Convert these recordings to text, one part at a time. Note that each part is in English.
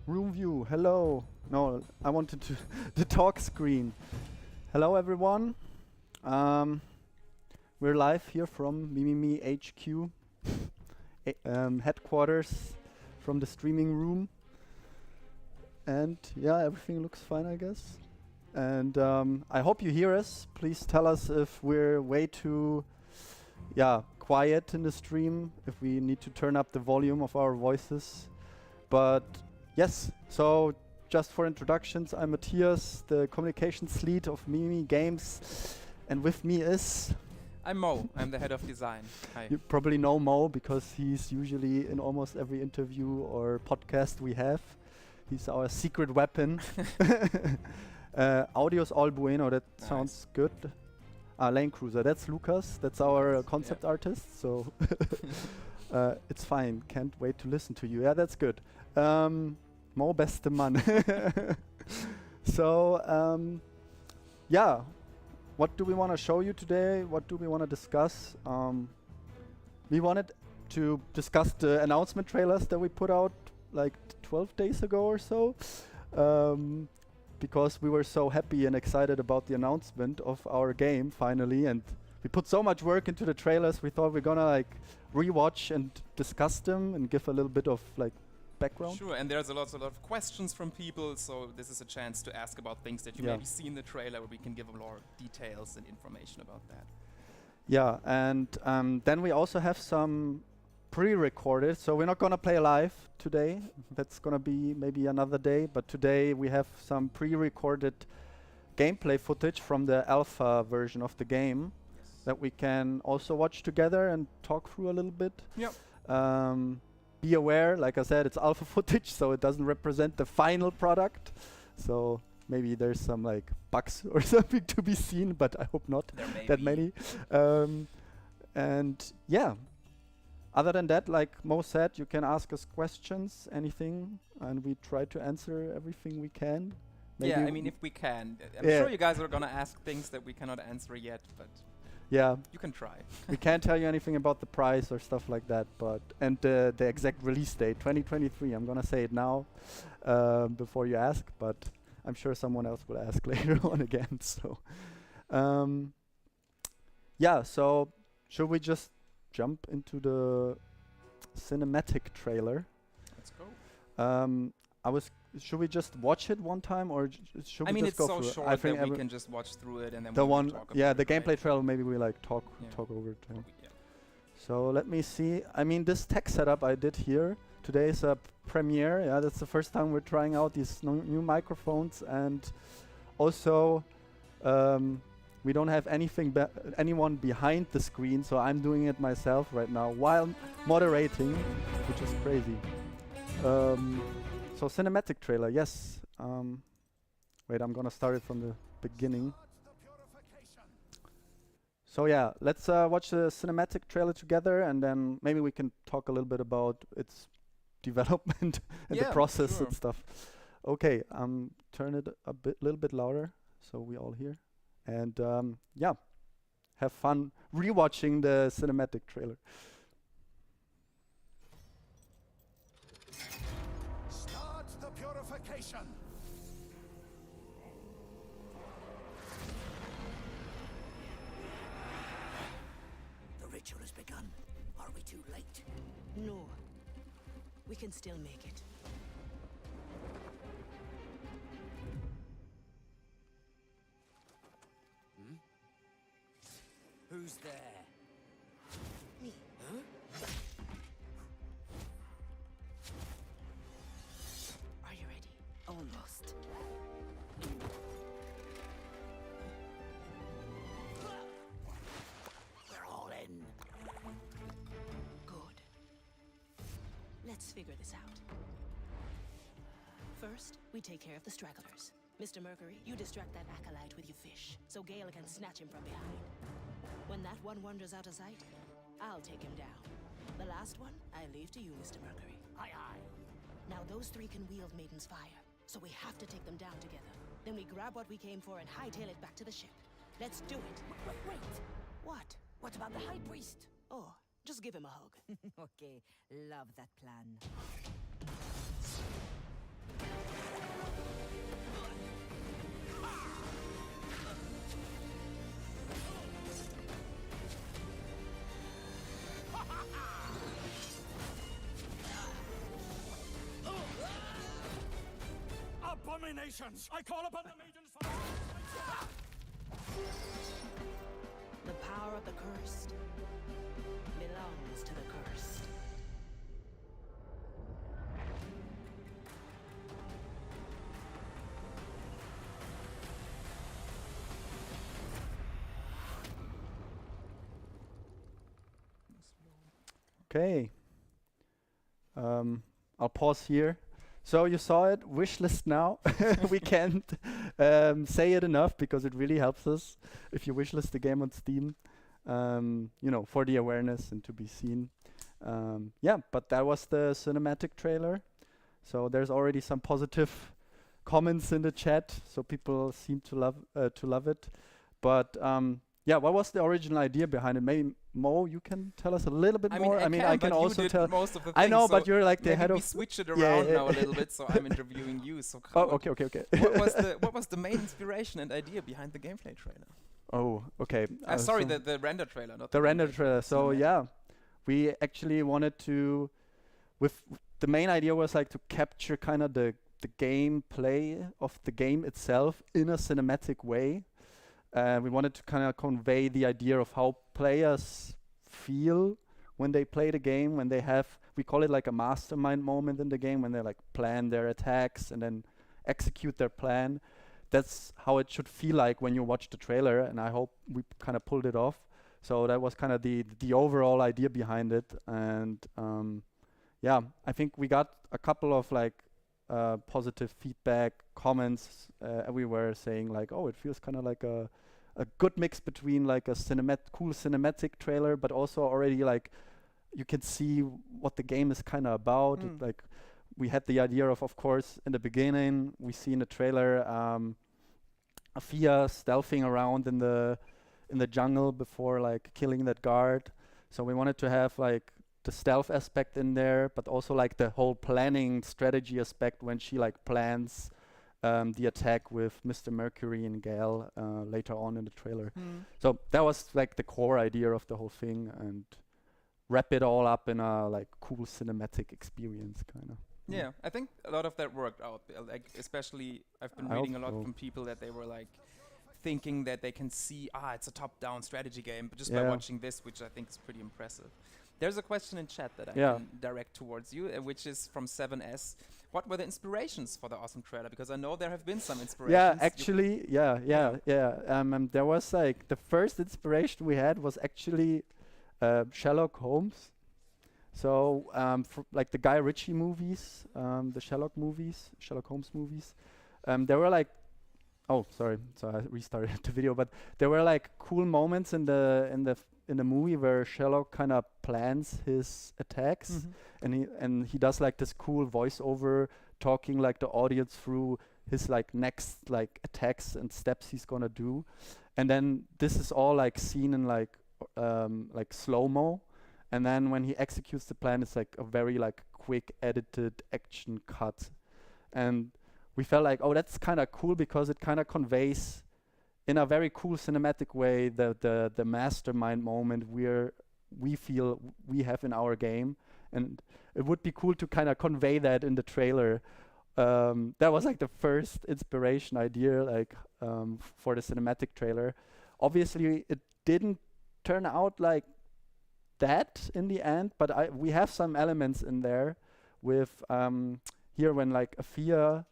Room view, hello. No, I wanted to the talk screen. Hello everyone. We're live here from Mimimi HQ headquarters from the streaming room. And yeah, everything looks fine, I guess. And I hope you hear us. Please tell us if we're way too quiet in the stream, if we need to turn up the volume of our voices. But yes, so just for introductions, I'm Matthias, the communications lead of Mimi Games, and with me is... I'm Mo, I'm the head of design. Hi. You probably know Mo because he's usually in almost every interview or podcast we have. He's our secret weapon. Audio's all bueno, that sounds good. Lane Cruiser, that's Lucas, that's our concept artist, so it's fine, can't wait to listen to you. Yeah, that's good. Mo beste Mann. So, yeah, what do we want to show you today? What do we want to discuss? We wanted to discuss the announcement trailers that we put out like 12 days ago or so. Because we were so happy and excited about the announcement of our game finally, and we put so much work into the trailers. We thought we're gonna like rewatch and discuss them and give a little bit of like background. Sure, and there's a lot of questions from people, so this is a chance to ask about things that you maybe see in the trailer, where we can give more details and information about that. Yeah, and then we also have some pre-recorded, so we're not gonna play live today. That's gonna be maybe another day, but today we have some pre-recorded gameplay footage from the alpha version of the game that we can also watch together and talk through a little bit. Yep. Be aware, like I said, it's alpha footage, so it doesn't represent the final product. So maybe there's some like bugs or something to be seen, but I hope not that many. And yeah. Other than that, like Mo said, you can ask us questions, anything, and we try to answer everything we can. Maybe yeah, I mean, if we can. I'm sure you guys are gonna ask things that we cannot answer yet, but yeah, you can try. We can't tell you anything about the price or stuff like that, but and the exact release date, 2023. I'm gonna say it now before you ask, but I'm sure someone else will ask later on again. So, yeah. So should we just jump into the cinematic trailer? Let's go. Should we just watch it one time, or should we just go through it? I mean, it's so short that we can just watch through it and then the we one, talk about the it, gameplay right? trailer. Maybe we like talk over it. So let me see. I mean, this tech setup I did here today is a premiere. Yeah, that's the first time we're trying out these new microphones, and also. We don't have anyone behind the screen, so I'm doing it myself right now while moderating, which is crazy. So cinematic trailer, yes. Wait, I'm gonna start it from the beginning. So yeah, let's watch the cinematic trailer together, and then maybe we can talk a little bit about its development and the process and stuff. Okay, turn it little bit louder so we all hear. And yeah, have fun rewatching the cinematic trailer. Start the purification. The ritual has begun. Are we too late? No. We can still make it. Who's there? Me. Huh? Are you ready? Almost. We're all in. Good. Let's figure this out. First, we take care of the stragglers. Mr. Mercury, you distract that acolyte with your fish, so Gale can snatch him from behind. When that one wanders out of sight, I'll take him down. The last one, I leave to you, Mr. Mercury. Aye, aye. Now those three can wield Maiden's fire, so we have to take them down together. Then we grab what we came for and hightail it back to the ship. Let's do it. Wait. What? What about the High Priest? Oh, just give him a hug. Okay, love that plan. abominations! I call upon the maidens for... The power of the cursed belongs to the cursed. Okay. I'll pause here. So you saw it, wishlist now. We can't say it enough because it really helps us if you wishlist the game on Steam, you know, for the awareness and to be seen. Yeah, but that was the cinematic trailer. So there's already some positive comments in the chat, so people seem to love it. But yeah, what was the original idea behind it? Maybe Mo, you can tell us a little bit more. I mean, I can also you did tell. most of the I things, know, so but you're like the maybe head we of. switch it Yeah, around yeah. now a little bit, so I'm interviewing you. So Oh, Kraut, okay. what was the main inspiration and idea behind the gameplay trailer? Oh, okay. Sorry, so the render trailer, not the render gameplay trailer. So cinematic. yeah, we actually wanted to, with the main idea was like to capture kind of the gameplay of the game itself in a cinematic way. We wanted to kind of convey the idea of how players feel when they play the game, when they have, we call it like a mastermind moment in the game, when they like plan their attacks and then execute their plan. That's how it should feel like when you watch the trailer, and I hope we kind of pulled it off. So that was kind of the overall idea behind it, and yeah, I think we got a couple of like positive feedback, comments everywhere saying like, oh, it feels kind of like a good mix between like a cool cinematic trailer, but also already like you can see what the game is kind of about. Like we had the idea of course, in the beginning, we see in the trailer Afia stealthing around in the jungle before like killing that guard. So we wanted to have like the stealth aspect in there, but also like the whole planning strategy aspect when she like plans the attack with Mr. Mercury and Gale later on in the trailer. So that was like the core idea of the whole thing, and wrap it all up in a like cool cinematic experience kind of. Yeah, I think a lot of that worked out. Like especially, I've been I reading a hope lot so. from people that they were like thinking that they can see, it's a top-down strategy game, but just by watching this, which I think is pretty impressive. There's a question in chat that I can direct towards you, which is from 7S. What were the inspirations for the awesome trailer? Because I know there have been some inspirations. Yeah, actually, there was like the first inspiration we had was actually Sherlock Holmes. So like the Guy Ritchie movies, the Sherlock Holmes movies, there were like, oh sorry, so I restarted the video, but there were like cool moments in the movie where Sherlock kind of plans his attacks, and he does like this cool voiceover talking like the audience through his like next like attacks and steps he's gonna do, and then this is all like seen in like slow-mo, and then when he executes the plan, it's like a very like quick edited action cut, and we felt like, oh, that's kind of cool because it kind of conveys in a very cool cinematic way the mastermind moment we feel we have in our game, and it would be cool to kind of convey that in the trailer. That was like the first inspiration idea, like for the cinematic trailer. Obviously, it didn't turn out like that in the end, but we have some elements in there with here when like Afia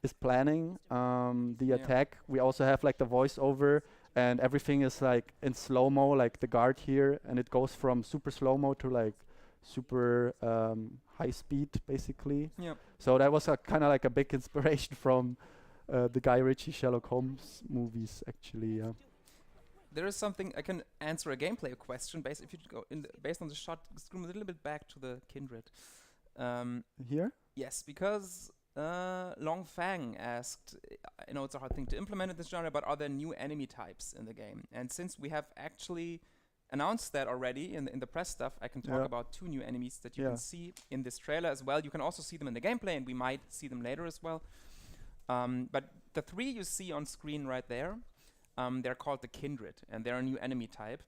is planning the attack. We also have like the voiceover, and everything is like in slow-mo, like the guard here, and it goes from super slow-mo to like super high speed basically. So that was a kind of like a big inspiration from the Guy Ritchie Sherlock Holmes movies actually. There is something I can answer a gameplay question based on the shot. Scream a little bit back to the Kindred. Here? Yes, because Long Fang asked, I know it's a hard thing to implement in this genre, but are there new enemy types in the game? And since we have actually announced that already in the press stuff, I can talk about 2 new enemies that you can see in this trailer as well. You can also see them in the gameplay, and we might see them later as well. But the 3 you see on screen right there, they're called the Kindred, and they're a new enemy type.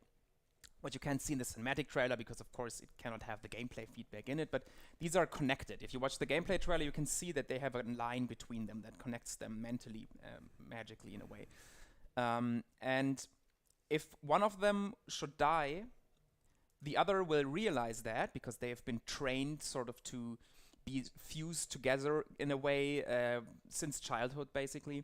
what you can't see in the cinematic trailer because of course it cannot have the gameplay feedback in it, but these are connected. If you watch the gameplay trailer, you can see that they have a line between them that connects them mentally, magically in a way. And if one of them should die, the other will realize that because they have been trained sort of to be fused together in a way since childhood, basically.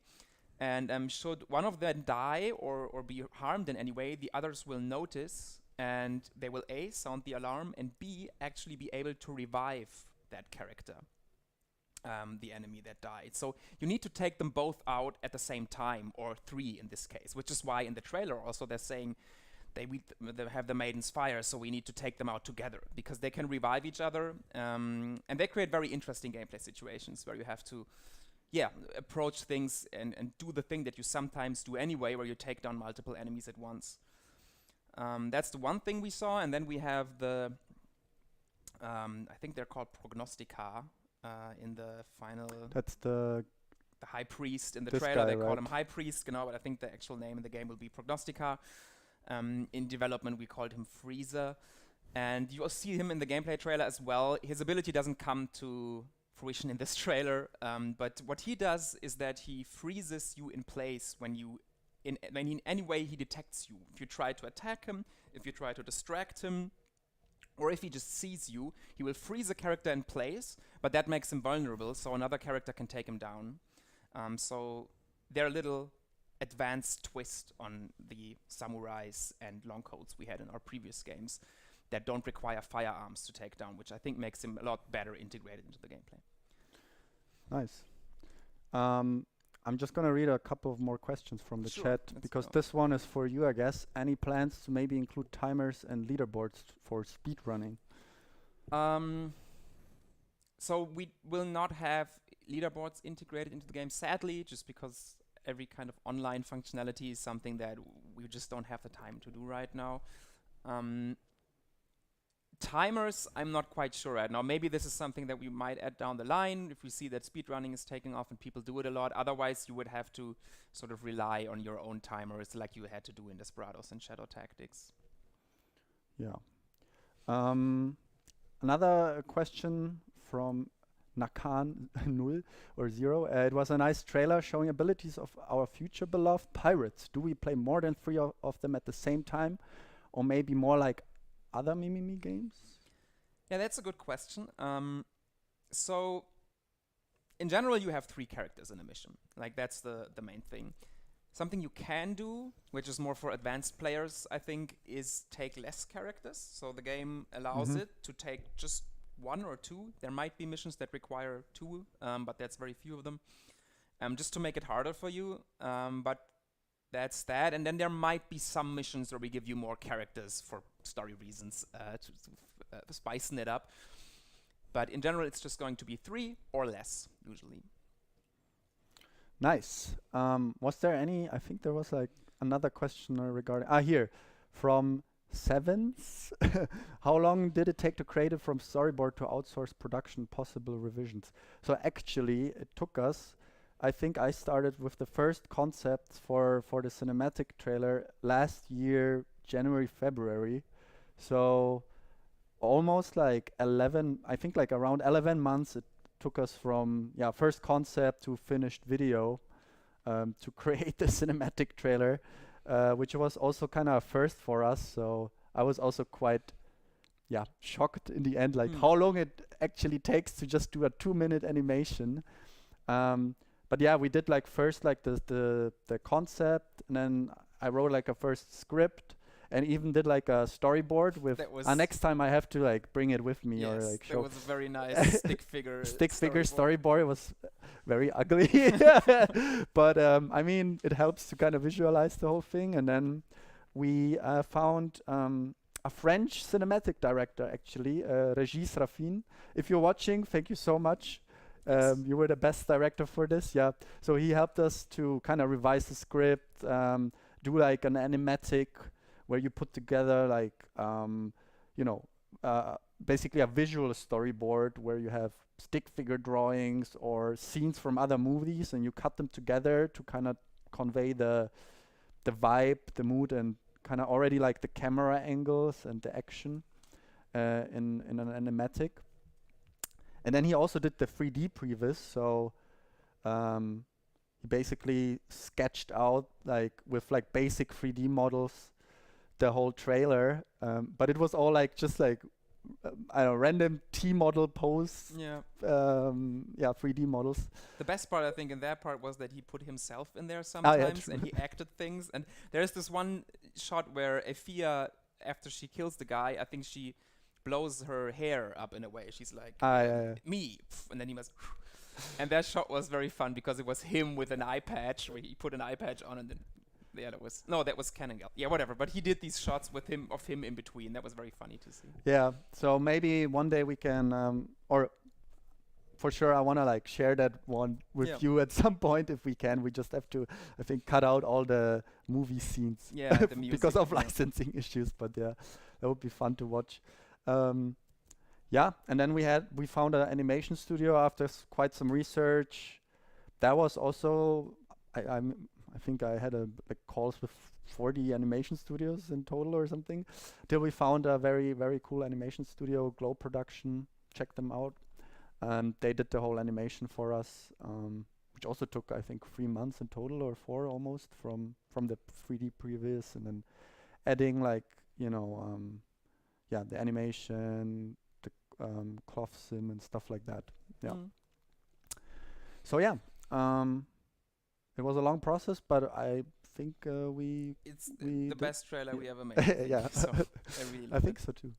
And should one of them die or be harmed in any way, the others will notice and they will A, sound the alarm, and B, actually be able to revive that character, the enemy that died. So you need to take them both out at the same time, or 3 in this case, which is why in the trailer also they're saying they have the Maiden's Fire, so we need to take them out together, because they can revive each other, and they create very interesting gameplay situations where you have to approach things and do the thing that you sometimes do anyway, where you take down multiple enemies at once. That's the one thing we saw, and then we have the, I think they're called Prognostica in the final. That's the High Priest in the this trailer. guy, They call right? him High Priest, but I think the actual name in the game will be Prognostica. In development, we called him Freezer. And you will see him in the gameplay trailer as well. His ability doesn't come to fruition in this trailer, but what he does is that he freezes you in place when in any way he detects you. If you try to attack him, if you try to distract him, or if he just sees you, he will freeze a character in place, but that makes him vulnerable, so another character can take him down. So they're a little advanced twist on the samurais and longcoats we had in our previous games that don't require firearms to take down, which I think makes him a lot better integrated into the gameplay. Nice. I'm just gonna read a couple of more questions from the Sure, chat let's because go. this one is for you, I guess. Any plans to maybe include timers and leaderboards for speedrunning? So we will not have leaderboards integrated into the game, sadly, just because every kind of online functionality is something that we just don't have the time to do right now. Timers, I'm not quite sure right now. Maybe this is something that we might add down the line if we see that speedrunning is taking off and people do it a lot. Otherwise, you would have to sort of rely on your own timers like you had to do in Desperados and Shadow Tactics. Yeah. Another question from Nakan 0 or 0. It was a nice trailer showing abilities of our future beloved pirates. Do we play more than 3 of them at the same time? Or maybe more like other Mimimi games? Yeah, that's a good question. So, in general, you have 3 characters in a mission. Like, that's the main thing. Something you can do, which is more for advanced players, I think, is take less characters. So the game allows it to take just 1 or 2. There might be missions that require 2, but that's very few of them. Just to make it harder for you. But that's that. And then there might be some missions where we give you more characters for story reasons to spicing it up. But in general, it's just going to be 3 or less, usually. Nice. Was there any, I think there was like another question regarding, here, from Sevens. How long did it take to create it from storyboard to outsource production, possible revisions? So actually, it took us, I think I started with the first concepts for the cinematic trailer last year, January, February. So almost like 11, I think like around 11 months it took us from first concept to finished video to create the cinematic trailer, which was also kind of a first for us. So I was also quite shocked in the end, like how long it actually takes to just do a 2-minute animation. But yeah, we did like first like the concept, and then I wrote like a first script, and even did like a storyboard with. Next time I have to like bring it with me or like show. That was a very nice stick figure storyboard. It was very ugly, but I mean it helps to kind of visualize the whole thing. And then we found a French cinematic director, actually, Régis Raffin. If you're watching, thank you so much. You were the best director for this. Yeah. So he helped us to kind of revise the script, do like an animatic where you put together like, basically a visual storyboard where you have stick figure drawings or scenes from other movies, and you cut them together to kind of convey the vibe, the mood, and kind of already like the camera angles and the action in an animatic. And then he also did the 3D previs, so he basically sketched out like with like basic 3D models the whole trailer, but it was all like just like I don't know, random T model pose, Yeah. 3D models. The best part, I think, in that part was that he put himself in there yeah, sometimes, true. and he acted things. And there's this one shot where Ephia, after she kills the guy, I think she blows her hair up in a way. She's like, me, pff, and then he must. And that shot was very fun because it was him with an eye patch, where he put an eye patch on, and then that was Cannongal. Yeah, whatever. But he did these shots with him in between. That was very funny to see. Yeah, so maybe one day we can, or for sure, I want to like share that one with you at some point if we can. We just have to, I think, cut out all the movie scenes the music, because of licensing issues. But yeah, that would be fun to watch. Yeah, and then we found an animation studio after quite some research. That was also I think I had like calls with 40 animation studios in total or something, till we found a very, very cool animation studio, Glow Production. Check them out, and they did the whole animation for us, which also took I think 3 months in total or 4 almost from the 3D previs, and then adding like the animation, the cloth sim and stuff like that. Yeah. So yeah. It was a long process, but I think it's we the best trailer we ever made. yeah, So I really I think so too.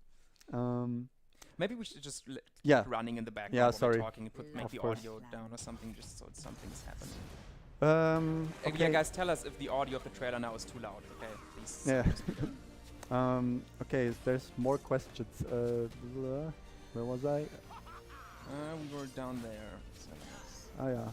Maybe we should just Yeah. running in the background Yeah, while sorry. we're talking and make Of the course. audio down or something, just so something's happening. Yeah, Okay. guys, tell us if the audio of the trailer now is too loud. Okay, please. Yeah. Okay, there's more questions. Where was I? We were down there. So Oh yeah.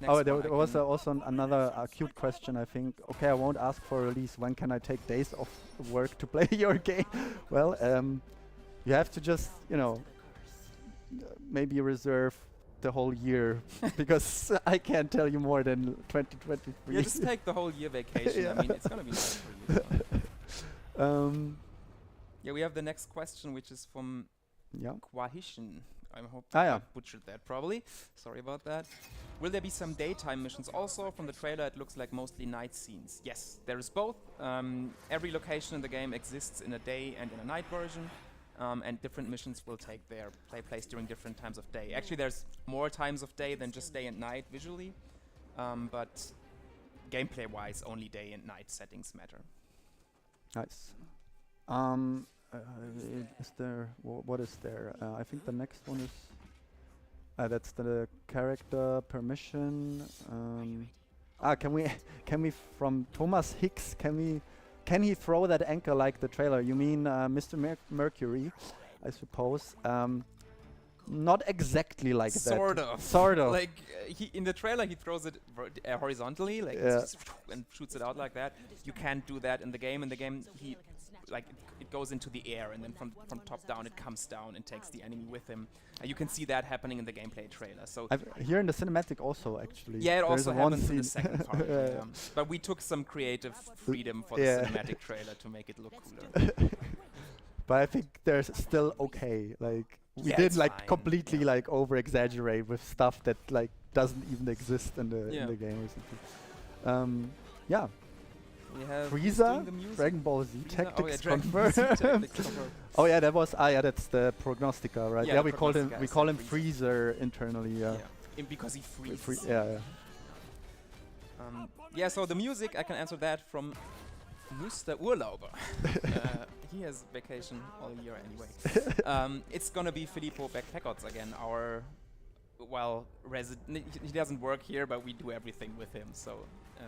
next There one I was can- also another acute question, I think. Okay, I won't ask for release. When can I take days off work to play your game? Well, you have to just, maybe reserve the whole year because I can't tell you more than 2023. Yeah, just take the whole year vacation. Yeah. I mean, it's gonna be nice for you. So. Yeah, we have the next question, which is from Yeah. Kwahishin. I hope Yeah. I butchered that probably. Sorry about that. Will there be some daytime missions also? From the trailer, it looks like mostly night scenes. Yes, there is both. Every location in the game exists in a day and in a night version. And different missions will take place during different times of day. Actually, there's more times of day than just day and night visually. But gameplay-wise, only day and night settings matter. Nice. Is there what is there? I think the next one is that's the character permission. Can we from Thomas Hicks? Can he throw that anchor like the trailer? You mean Mr. Mercury, I suppose. Not exactly like that. Sort of. Like he in the trailer, he throws it horizontally, like and shoots it out like that. You can't do that in the game. In the game, it goes into the air, and then from top down, it comes down and takes the enemy with him. You can see that happening in the gameplay trailer. So here in the cinematic also actually. yeah, it There's also one happens in the scene. second part. But we took some creative freedom for the cinematic trailer to make it look cooler. But I think there's still okay. Like we Yeah, didn't it's like fine, completely yeah. like over exaggerate with stuff that like doesn't even exist in the Yeah. game or something. Yeah. We have Frieza, the music. Dragon Ball Z Frieza, Tactics Dragon Ball Z confirmed. Tactics confirmed. Oh yeah, that was that's the Prognostica, right? Yeah, Yeah, the we Prognostica call is him the Freezer internally. Yeah. Because he freezes. Yeah. Yeah, so the music, I can answer that from Mr. Urlauber. He has vacation all year anyway. It's gonna be Filippo Peckots again, our, he doesn't work here, but we do everything with him, so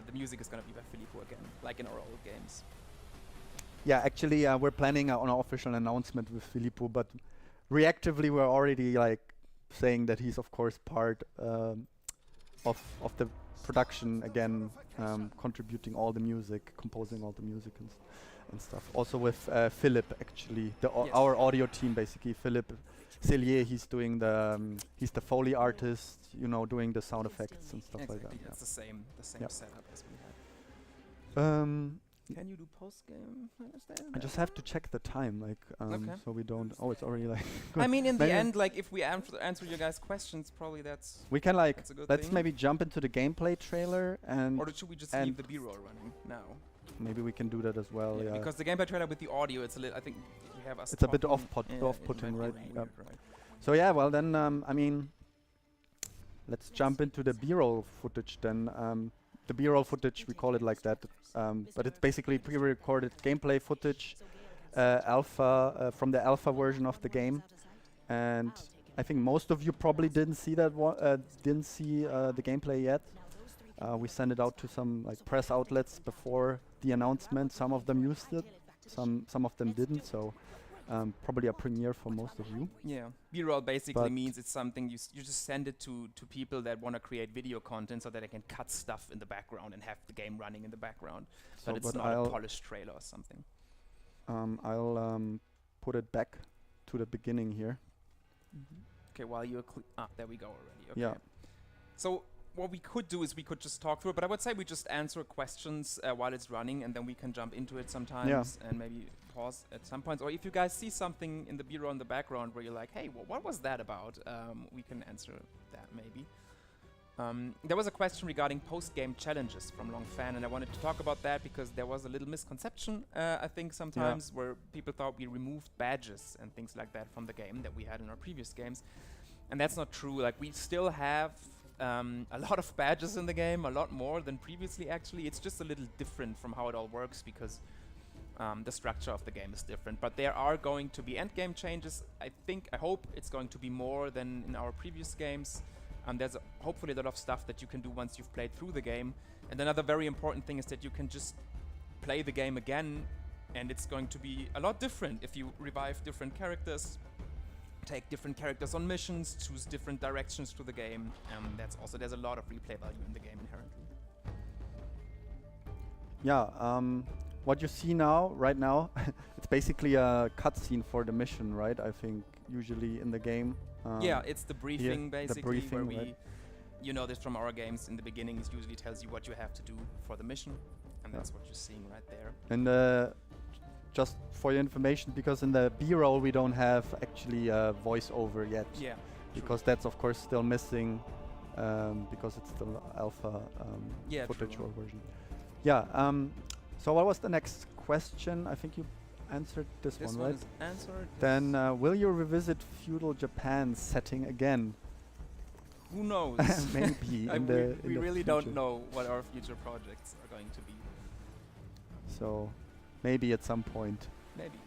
the music is gonna be by Filippo again, like in our old games. Yeah, actually, we're planning an official announcement with Filippo, but reactively, we're already like saying that he's of course part of the production again, contributing all the music, composing all the music and stuff. Also with Philip, actually, our audio team basically. Philip Cellier, he's doing he's the Foley artist, doing the sound effects and stuff like that. It's the same Yeah. setup as we had. Can you do post game? I just have to check the time, like, Okay. so we don't. Oh, it's already like. I mean, in the Maybe end, like if we answer your guys' questions, probably that's we can like. that's a good Let's thing. maybe jump into the gameplay trailer and Or should we just and leave the B-roll running now? maybe we can do that as well. Yeah. Because the gameplay trailer with the audio, it's a little. I think we have us. It's a bit talking. It off-putting, might right? be Yeah. weird, right? So yeah, well then, I mean, let's jump into the B-roll footage then. The B-roll footage, we call it like that, but it's basically pre-recorded gameplay footage, alpha from the alpha version of the game, and I think most of you probably didn't see that didn't see the gameplay yet. We sent it out to some like press outlets before the announcement. Some of them used it, some of them didn't. So. Probably a premiere for most of you. Yeah, B-roll basically But means it's something you just send it to people that want to create video content so that they can cut stuff in the background and have the game running in the background. So But it's not a polished trailer or something. I'll put it back to the beginning here. Okay, while you're there we go already. Okay. Yeah. So what we could do is we could just talk through it, but I would say we just answer questions while it's running, and then we can jump into it sometimes and maybe pause at some points. Or if you guys see something in the B-roll in the background where you're like, hey, what was that about? We can answer that maybe. There was a question regarding post-game challenges from Longfan, and I wanted to talk about that because there was a little misconception, I think, sometimes where people thought we removed badges and things like that from the game that we had in our previous games. And that's not true. Like, we still have a lot of badges in the game, a lot more than previously actually. It's just a little different from how it all works because the structure of the game is different. But there are going to be endgame changes. I hope it's going to be more than in our previous games. There's hopefully a lot of stuff that you can do once you've played through the game. And another very important thing is that you can just play the game again, and it's going to be a lot different if you revive different characters, take different characters on missions, choose different directions to the game. There's a lot of replay value in the game inherently. Yeah, what you see right now, it's basically a cutscene for the mission, right? I think usually in the game. Yeah, it's the briefing basically, the briefing, where we, right. you know this from our games in the beginning, it usually tells you what you have to do for the mission, and that's what you're seeing right there. And just for your information, because in the B-roll we don't have actually a voiceover yet. Yeah. Because that's of course still missing, because it's still alpha footage true. or version. Yeah. So what was the next question? I think you answered this one, right? Is answered. Then will you revisit feudal Japan setting again? Who knows? Maybe we really future. don't know what our future projects are going to be. So maybe at some point. Maybe.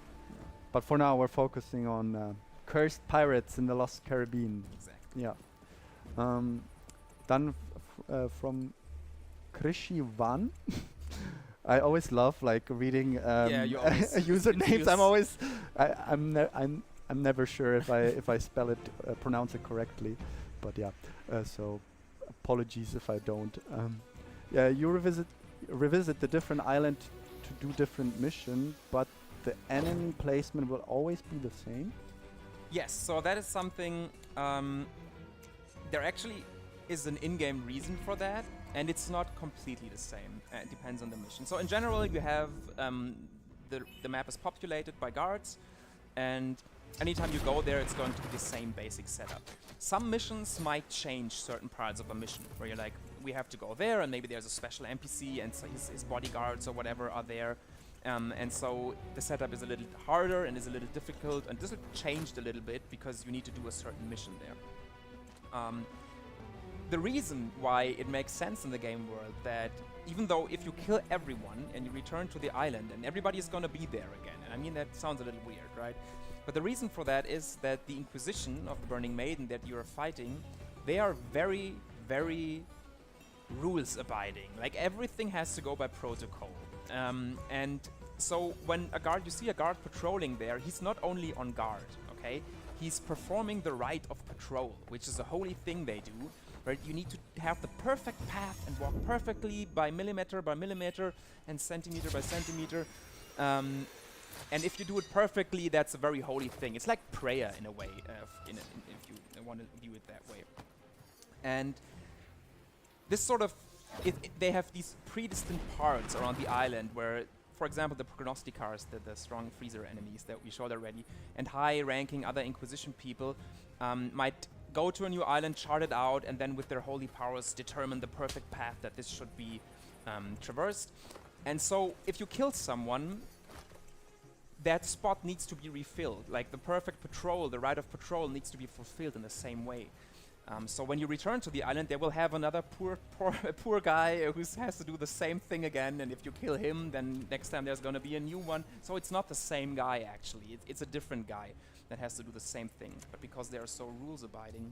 But for now we're focusing on cursed pirates in the Lost Caribbean. Exactly. Yeah. Then from Krishi Van. I always love like reading you always usernames. I'm never sure if I spell it pronounce it correctly, but yeah. So apologies if I don't. Yeah, you revisit the different island to do different mission, but the enemy placement will always be the same. Yes. So that is something. There actually is an in-game reason for that. And it's not completely the same. It depends on the mission. So in general, you have the map is populated by guards, and anytime you go there, it's going to be the same basic setup. Some missions might change certain parts of a mission, where you're like, we have to go there, and maybe there's a special NPC, and so his bodyguards or whatever are there. And so the setup is a little harder and is a little difficult, and this will change a little bit because you need to do a certain mission there. The reason why it makes sense in the game world that even though if you kill everyone and you return to the island and everybody is going to be there again, and I mean that sounds a little weird, right? But the reason for that is that the Inquisition of the Burning Maiden that you're fighting, they are very, very rules-abiding. Like everything has to go by protocol. And so when you see a guard patrolling there, he's not only on guard, okay? He's performing the rite of patrol, which is a holy thing they do. Right, you need to have the perfect path and walk perfectly by millimeter and centimeter by centimeter. And if you do it perfectly, that's a very holy thing. It's like prayer in a way, if you want to view it that way. And this sort of, they have these predestined parts around the island where for example, the prognosticars, the strong freezer enemies that we showed already, and high-ranking other Inquisition people might go to a new island, chart it out, and then with their holy powers determine the perfect path that this should be traversed. And so, if you kill someone, that spot needs to be refilled. Like the perfect patrol, the rite of patrol needs to be fulfilled in the same way. So when you return to the island, they will have another poor guy who has to do the same thing again. And if you kill him, then next time there's going to be a new one. So it's not the same guy actually. It's a different guy that has to do the same thing. But because they are so rules-abiding,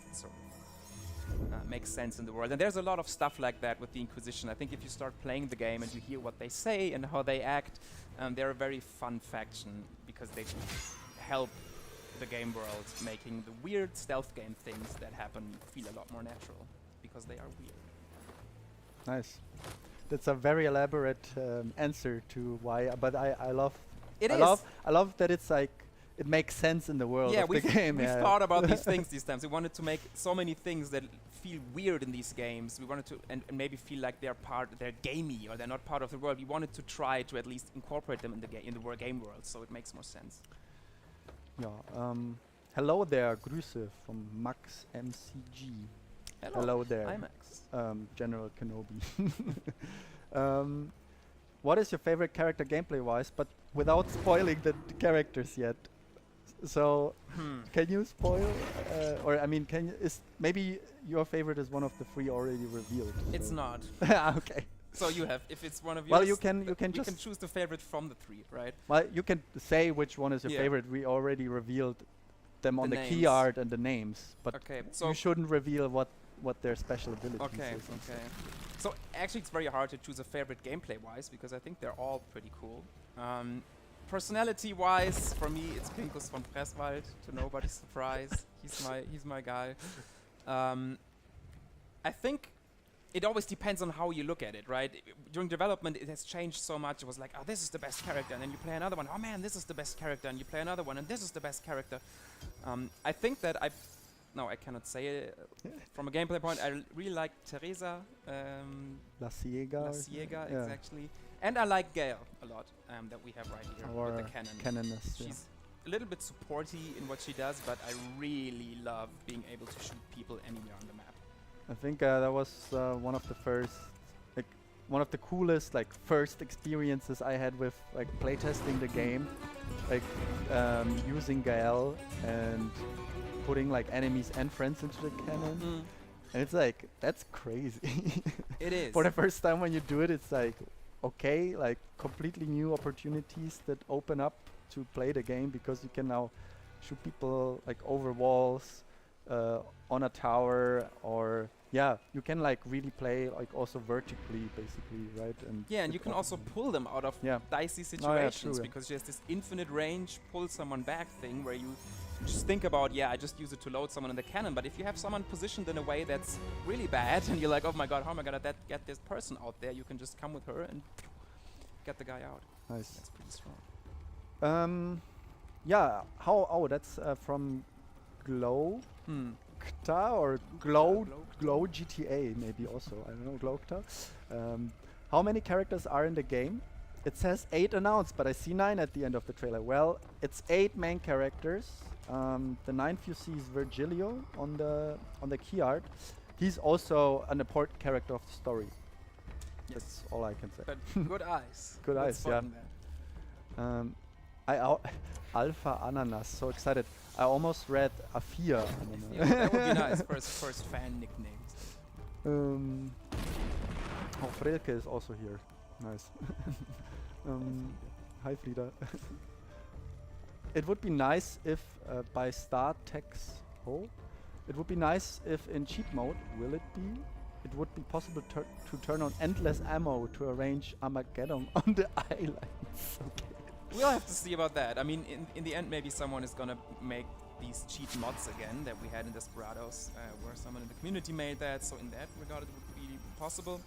it sort of makes sense in the world. And there's a lot of stuff like that with the Inquisition. I think if you start playing the game and you hear what they say and how they act, they're a very fun faction because they help the game world, making the weird stealth game things that happen feel a lot more natural because they are weird. Nice. That's a very elaborate answer to why, but I love It I is. love that it's like it makes sense in the world Yeah, of the game. we've thought about these things these times. We wanted to make so many things that feel weird in these games. We wanted to and maybe feel like they're gamey or they're not part of the world. We wanted to try to at least incorporate them in the game world, so it makes more sense. Yeah. Hello there, Grüße from Max MCG. Hello there, IMAX. General Kenobi. What is your favorite character gameplay-wise, but without spoiling the characters yet? So, can you spoil, or I mean, is maybe your favorite is one of the 3 already revealed? It's so not. Okay. So you have, if it's one of yours, Well, you can we just can choose the favorite from the 3, right? Well, you can say which one is your Yeah. favorite. We already revealed them on The the key names. art and the names, but Okay, so you shouldn't reveal what their special abilities okay, is. and okay. stuff. So actually, it's very hard to choose a favorite gameplay-wise because I think they're all pretty cool. Personality-wise, for me, it's Pinkus von Presswald. To nobody's surprise, he's my guy. I think it always depends on how you look at it, right? During development, it has changed so much. It was like, oh, this is the best character, and then you play another one. Oh man, this is the best character, and you play another one, and this is the best character. I think that no, I cannot say it. From a gameplay point, I really like Teresa. La Ciega. La or Ciega, something? Yeah. exactly. And I like Gale a lot, that we have right here Our with the cannon. Canoness. Yeah. She's a little bit supporty in what she does, but I really love being able to shoot people anywhere on the map. I think that was one of the first, like, one of the coolest, like, first experiences I had with, like, playtesting the game, like, using Gael and putting, like, enemies and friends into the cannon. And it's like, that's crazy. It is. For the first time when you do it, it's like, okay, like, completely new opportunities that open up to play the game because you can now shoot people, like, over walls, on a tower, or yeah, you can like really play like also vertically basically, right? And Yeah, and you can also pull them out of dicey situations true, because there's this infinite range pull someone back thing where you just think about, I just use it to load someone in the cannon. But if you have someone positioned in a way that's really bad and you're like, oh my god, how am I gonna get this person out there? You can just come with her and get the guy out. Nice. That's pretty strong. Yeah, that's from Glow. Kta or Glow GTA maybe also, I don't know, Glowkta. How many characters are in the game? It says 8 announced, but I see 9 at the end of the trailer. Well, it's 8 main characters. The 9th you see is Virgilio on the key art. He's also an important character of the story. Yes. That's all I can say. But good eyes. Good eyes, yeah. spotting that. Alpha Ananas, so excited. I almost read Afia. Yeah, that would be nice. First fan nicknames. Oh, Frelke is also here. Nice. Hi, Frida. It would be nice if by start text. Oh, it would be nice if in cheat mode, will it be? It would be possible to turn on endless ammo to arrange Armageddon on the islands. Okay. We'll have to see about that. I mean, in the end, maybe someone is gonna make these cheat mods again that we had in Desperados, where someone in the community made that. So in that regard, it would be possible.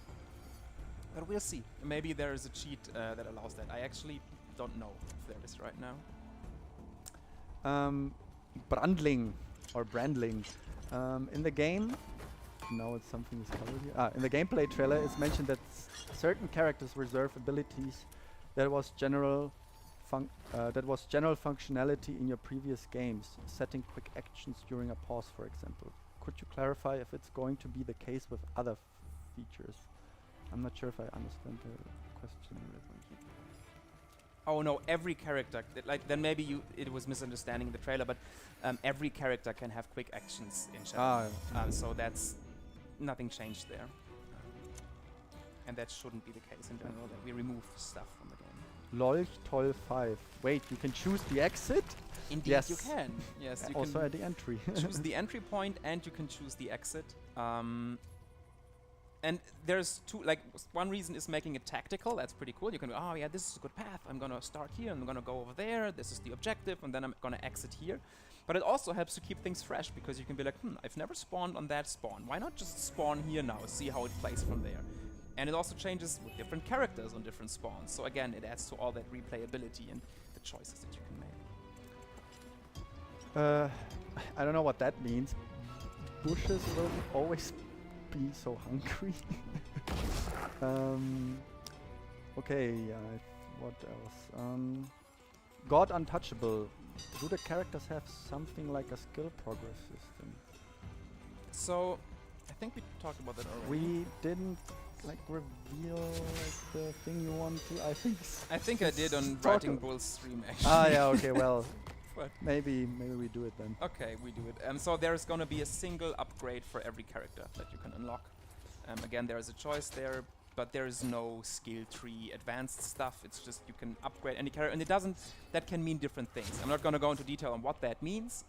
But we'll see. Maybe there is a cheat that allows that. I actually don't know if there is right now. Brandling or Brandling. In the game, no, it's something is covered here. In the gameplay trailer, it's mentioned that certain characters reserve abilities that was general functionality in your previous games, setting quick actions during a pause, for example. Could you clarify if it's going to be the case with other features? I'm not sure if I understand the question. Oh no, every character, then maybe it was misunderstanding in the trailer, but every character can have quick actions in Shadow. So that's nothing changed there. And that shouldn't be the case in general, that we remove stuff from the game. LOL Toll 5. Wait, you can choose the exit? Indeed, Yes. you can. Yes, you Also can at the entry. choose the entry point and you can choose the exit. And there's one reason is making it tactical. That's pretty cool. You can go, oh yeah, this is a good path. I'm gonna start here. I'm gonna go over there. This is the objective, and then I'm gonna exit here. But it also helps to keep things fresh because you can be like, I've never spawned on that spawn. Why not just spawn here now? See how it plays from there. And it also changes with different characters on different spawns. So again, it adds to all that replayability and the choices that you can make. I don't know what that means. Bushes will always be so hungry. Okay, what else? God Untouchable. Do the characters have something like a skill progress system? So, I think we talked about that already. We didn't reveal the thing you want to. I think I did on Writing Bull's stream actually. Yeah. Okay. Well, But maybe we do it then. okay, we do it. So there's gonna be a single upgrade for every character that you can unlock. Again, there is a choice there, but there is no skill tree advanced stuff. It's just you can upgrade any character, and that can mean different things. I'm not gonna go into detail on what that means.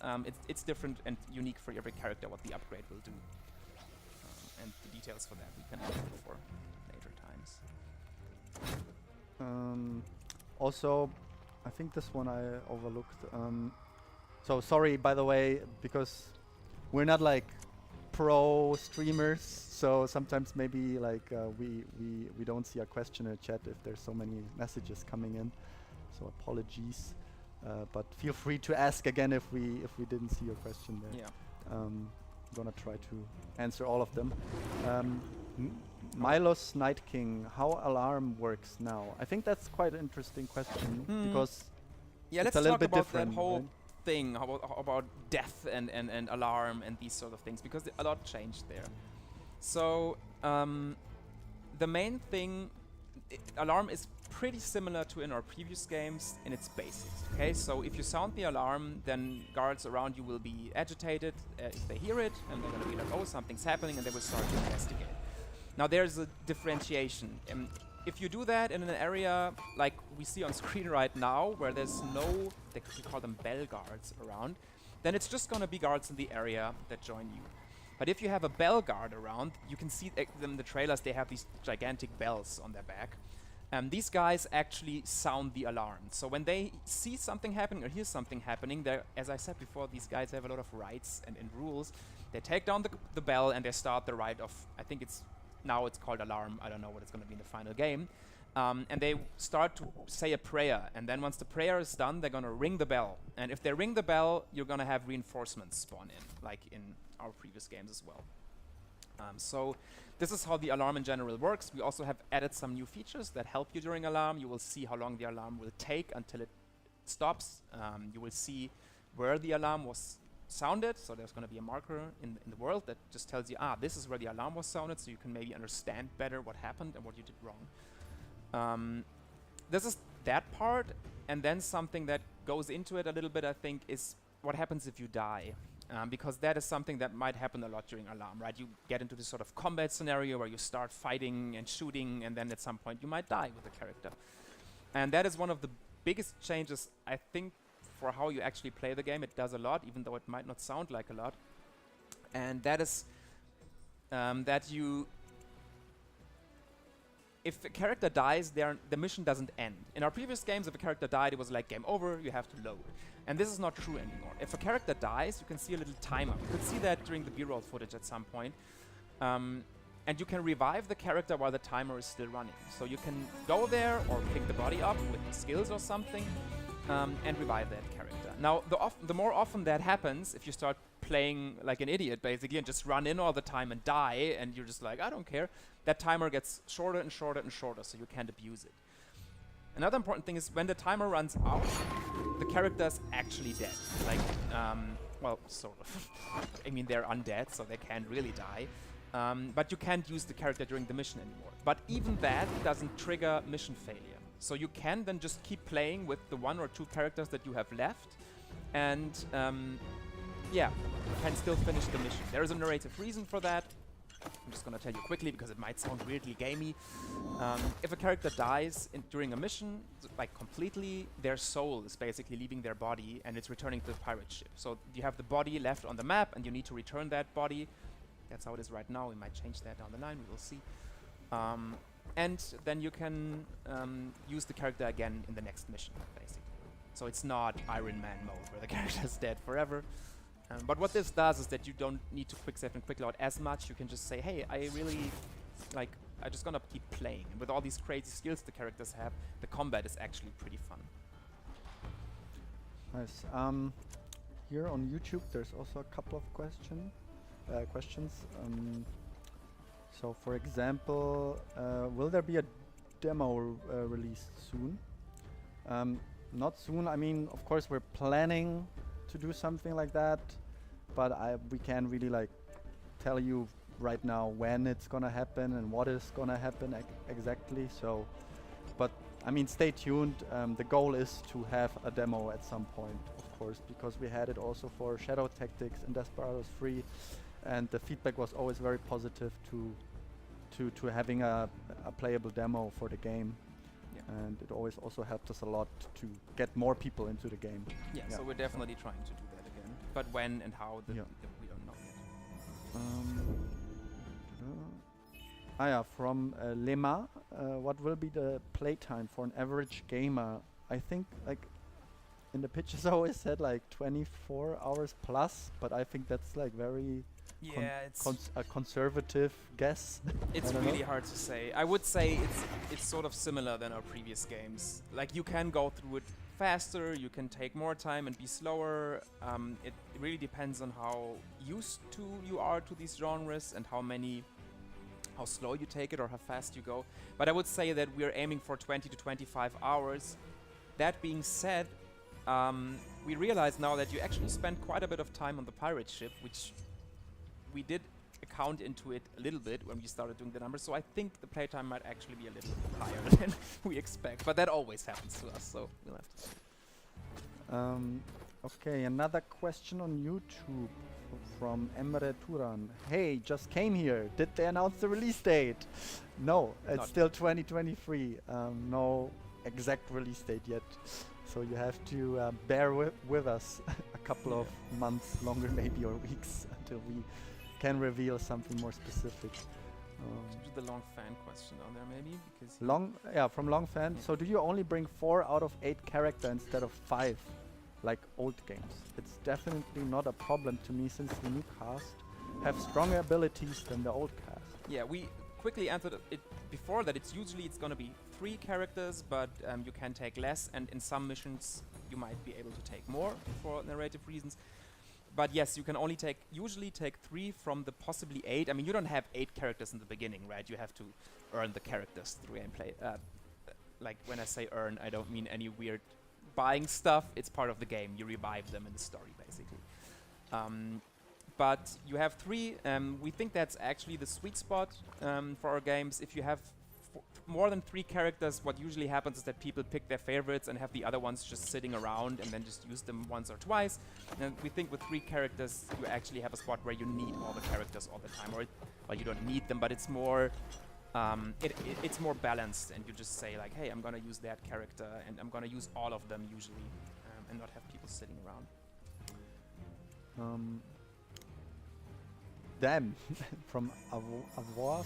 It's different and unique for every character what the upgrade will do. And the details for that we can leave for later times. Also, I think this one I overlooked. So sorry, by the way, because we're not like pro streamers, so sometimes maybe we don't see a question in the chat if there's so many messages coming in. So apologies, but feel free to ask again if we didn't see your question there. Yeah. I'm gonna try to answer all of them. Milos Night King, how alarm works now? I think that's quite an interesting question because yeah, it's let's a little talk bit about different, that whole right? thing about death and alarm and these sort of things because a lot changed there. So the main thing, alarm is pretty similar to in our previous games in its basics. Okay, so if you sound the alarm, then guards around you will be agitated if they hear it, and they're going to be like, oh, something's happening, and they will start to investigate. Now there's a differentiation. If you do that in an area like we see on screen right now, where there's no, we call them bell guards around, then it's just going to be guards in the area that join you. But if you have a bell guard around, you can see them in the trailers, they have these gigantic bells on their back. These guys actually sound the alarm. So when they see something happening or hear something happening, as I said before, these guys have a lot of rights and rules. They take down the bell and they start the rite of, I think now it's called alarm, I don't know what it's going to be in the final game. And they start to say a prayer, and then once the prayer is done, they're going to ring the bell. And if they ring the bell, you're going to have reinforcements spawn in, like in our previous games as well. So this is how the alarm in general works. We also have added some new features that help you during alarm. You will see how long the alarm will take until it stops. You will see where the alarm was sounded, so there's going to be a marker in the world that just tells you, this is where the alarm was sounded, so you can maybe understand better what happened and what you did wrong. This is that part, and then something that goes into it a little bit, I think, is what happens if you die. Because that is something that might happen a lot during alarm, right? You get into this sort of combat scenario where you start fighting and shooting, and then at some point you might die with the character. And that is one of the biggest changes, I think, for how you actually play the game. It does a lot, even though it might not sound like a lot. And that is that you... If a character dies, the mission doesn't end. In our previous games, if a character died, it was like game over, you have to load. And this is not true anymore. If a character dies, you can see a little timer. You could see that during the B-roll footage at some point. And you can revive the character while the timer is still running. So you can go there or pick the body up with skills or something and revive that character. Now, the more often that happens, if you start playing like an idiot, basically, and just run in all the time and die, and you're just like, I don't care, that timer gets shorter and shorter and shorter, so you can't abuse it. Another important thing is when the timer runs out, the character's actually dead. Like, well, sort of. I mean, they're undead, so they can't really die. But you can't use the character during the mission anymore. But even that doesn't trigger mission failure. So you can then just keep playing with the 1 or 2 characters that you have left. And, yeah, you can still finish the mission. There is a narrative reason for that. I'm just gonna tell you quickly because it might sound weirdly gamey. If a character dies during a mission, like completely, their soul is basically leaving their body and it's returning to the pirate ship. So you have the body left on the map and you need to return that body. That's how it is right now. We might change that down the line, we will see. And then you can use the character again in the next mission, basically. So it's not Iron Man mode where the character is dead forever. But what this does is that you don't need to quick save and quick load as much. You can just say, hey, I just gonna keep playing. And with all these crazy skills the characters have, the combat is actually pretty fun. Nice. Here on YouTube, there's also a couple of questions. So, for example, will there be a demo released soon? Not soon. I mean, of course, we're planning to do something like that, but we can't really like tell you right now when it's gonna happen and what is gonna happen exactly. So, but I mean, stay tuned. The goal is to have a demo at some point, of course, because we had it also for Shadow Tactics and Desperados 3, and the feedback was always very positive to having a playable demo for the game. And it always also helped us a lot to get more people into the game. Yeah, so we're definitely trying to do that again. But when and how, we don't know yet. From Lema, what will be the playtime for an average gamer? I think like in the pitches I always said like 24 hours plus, but I think that's like very it's a conservative guess. It's really hard to say. I would say it's sort of similar than our previous games. Like you can go through it faster, you can take more time and be slower. It really depends on how used to you are to these genres and how slow you take it or how fast you go. But I would say that we're aiming for 20 to 25 hours. That being said, we realize now that you actually spend quite a bit of time on the pirate ship, which we did account into it a little bit when we started doing the numbers, so I think the playtime might actually be a little higher than we expect, but that always happens to us, so we'll have to see. Okay, another question on YouTube from Emre Turan. Hey, just came here. Did they announce the release date? No, it's still 2023. No exact release date yet. So you have to bear with us a couple of months longer, maybe, or weeks until we can reveal something more specific. Do the long fan question on there, maybe, because from long fan. So do you only bring 4 out of 8 character instead of 5, like old games? It's definitely not a problem to me since the new cast have stronger abilities than the old cast. Yeah, we quickly answered it before that. It's going to be 3 characters, but you can take less, and in some missions you might be able to take more for narrative reasons. But yes, you can only usually take 3 from the possibly 8. I mean, you don't have 8 characters in the beginning, right? You have to earn the characters through gameplay. Like when I say earn, I don't mean any weird buying stuff. It's part of the game. You revive them in the story, basically. But you have 3. We think that's actually the sweet spot for our games. If you have more than 3 characters, what usually happens is that people pick their favorites and have the other ones just sitting around and then just use them once or twice. And we think with 3 characters, you actually have a spot where you need all the characters all the time. Or well, you don't need them, but it's more it's more balanced, and you just say like, hey, I'm gonna use that character and I'm gonna use all of them usually, and not have people sitting around. Damn, from Avois?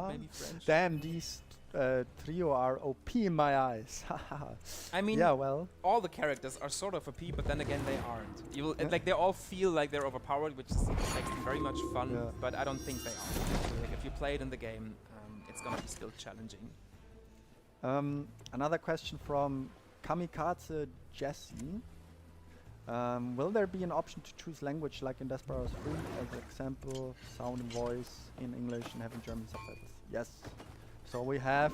Maybe French. Damn, these trio are OP in my eyes. I mean, yeah, well, all the characters are sort of OP, but then again, they aren't. Like they all feel like they're overpowered, which makes them very much fun. Yeah. But I don't think they are. Like if you play it in the game, it's gonna be still challenging. Another question from Kamikaze Jesse. Will there be an option to choose language like in Desperados 3, as example, sound and voice in English and having German subtitles? Yes, So we have,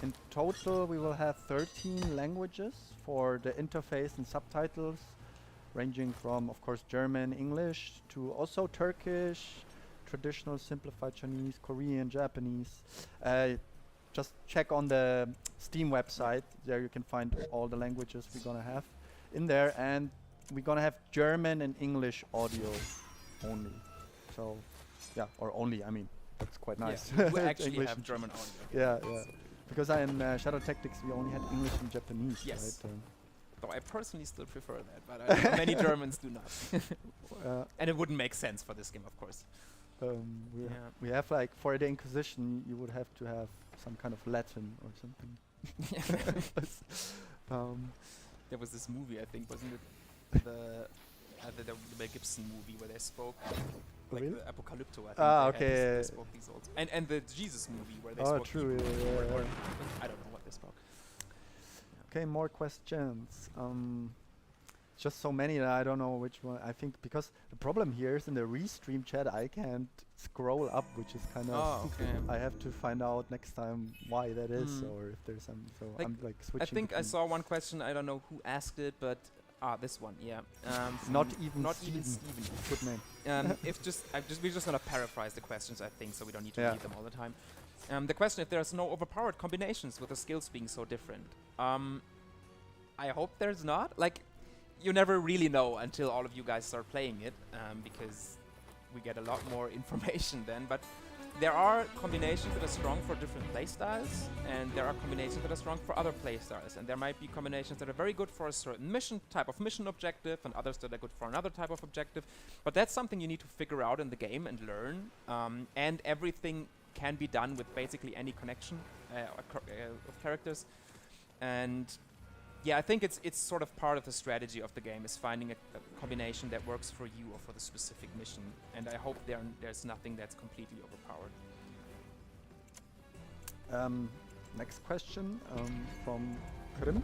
in total, we will have 13 languages for the interface and subtitles, ranging from, of course, German, English, to also Turkish, traditional simplified Chinese, Korean, Japanese. Just check on the Steam website. There you can find all the languages we're gonna have in there, and we're gonna have German and English audio only. So, yeah, or only. I mean, that's quite nice. Yeah, we actually English have and German audio. yeah, yeah. Because in Shadow Tactics we only had English and Japanese, Yes. right? Though I personally still prefer that, but I know many Germans do not. And it wouldn't make sense for this game, of course. We have like for the Inquisition you would have to have some kind of Latin or something. There was this movie, I think, wasn't it? The Mel Gibson movie where they spoke like Really? the Apocalypto. I think Ah, they had okay. they spoke these old, and the Jesus movie where they Oh, spoke true. Hebrew, Yeah. or I don't know what they spoke. Okay, more questions. Just so many that I don't know which one. I think because the problem here is in the restream chat I can't scroll up, which is kind of Oh, okay. I have to find out next time why that is, Mm. or if there's some. So Like, I'm like switching. I think I between saw one question. I don't know who asked it, but this one, yeah. Not from even not Steven. even Steven. Good name. We're just gonna paraphrase the questions, I think, so we don't need to Yeah. read them all the time. The question: if there's no overpowered combinations with the skills being so different. I hope there's not. Like, you never really know until all of you guys start playing it, because we get a lot more information then. But there are combinations that are strong for different playstyles, and there are combinations that are strong for other playstyles. And there might be combinations that are very good for a certain type of mission objective, and others that are good for another type of objective. But that's something you need to figure out in the game and learn. And everything can be done with basically any connection of characters. And yeah, I think it's sort of part of the strategy of the game, is finding a combination that works for you or for the specific mission. And I hope there's nothing that's completely overpowered. Next question from Krim.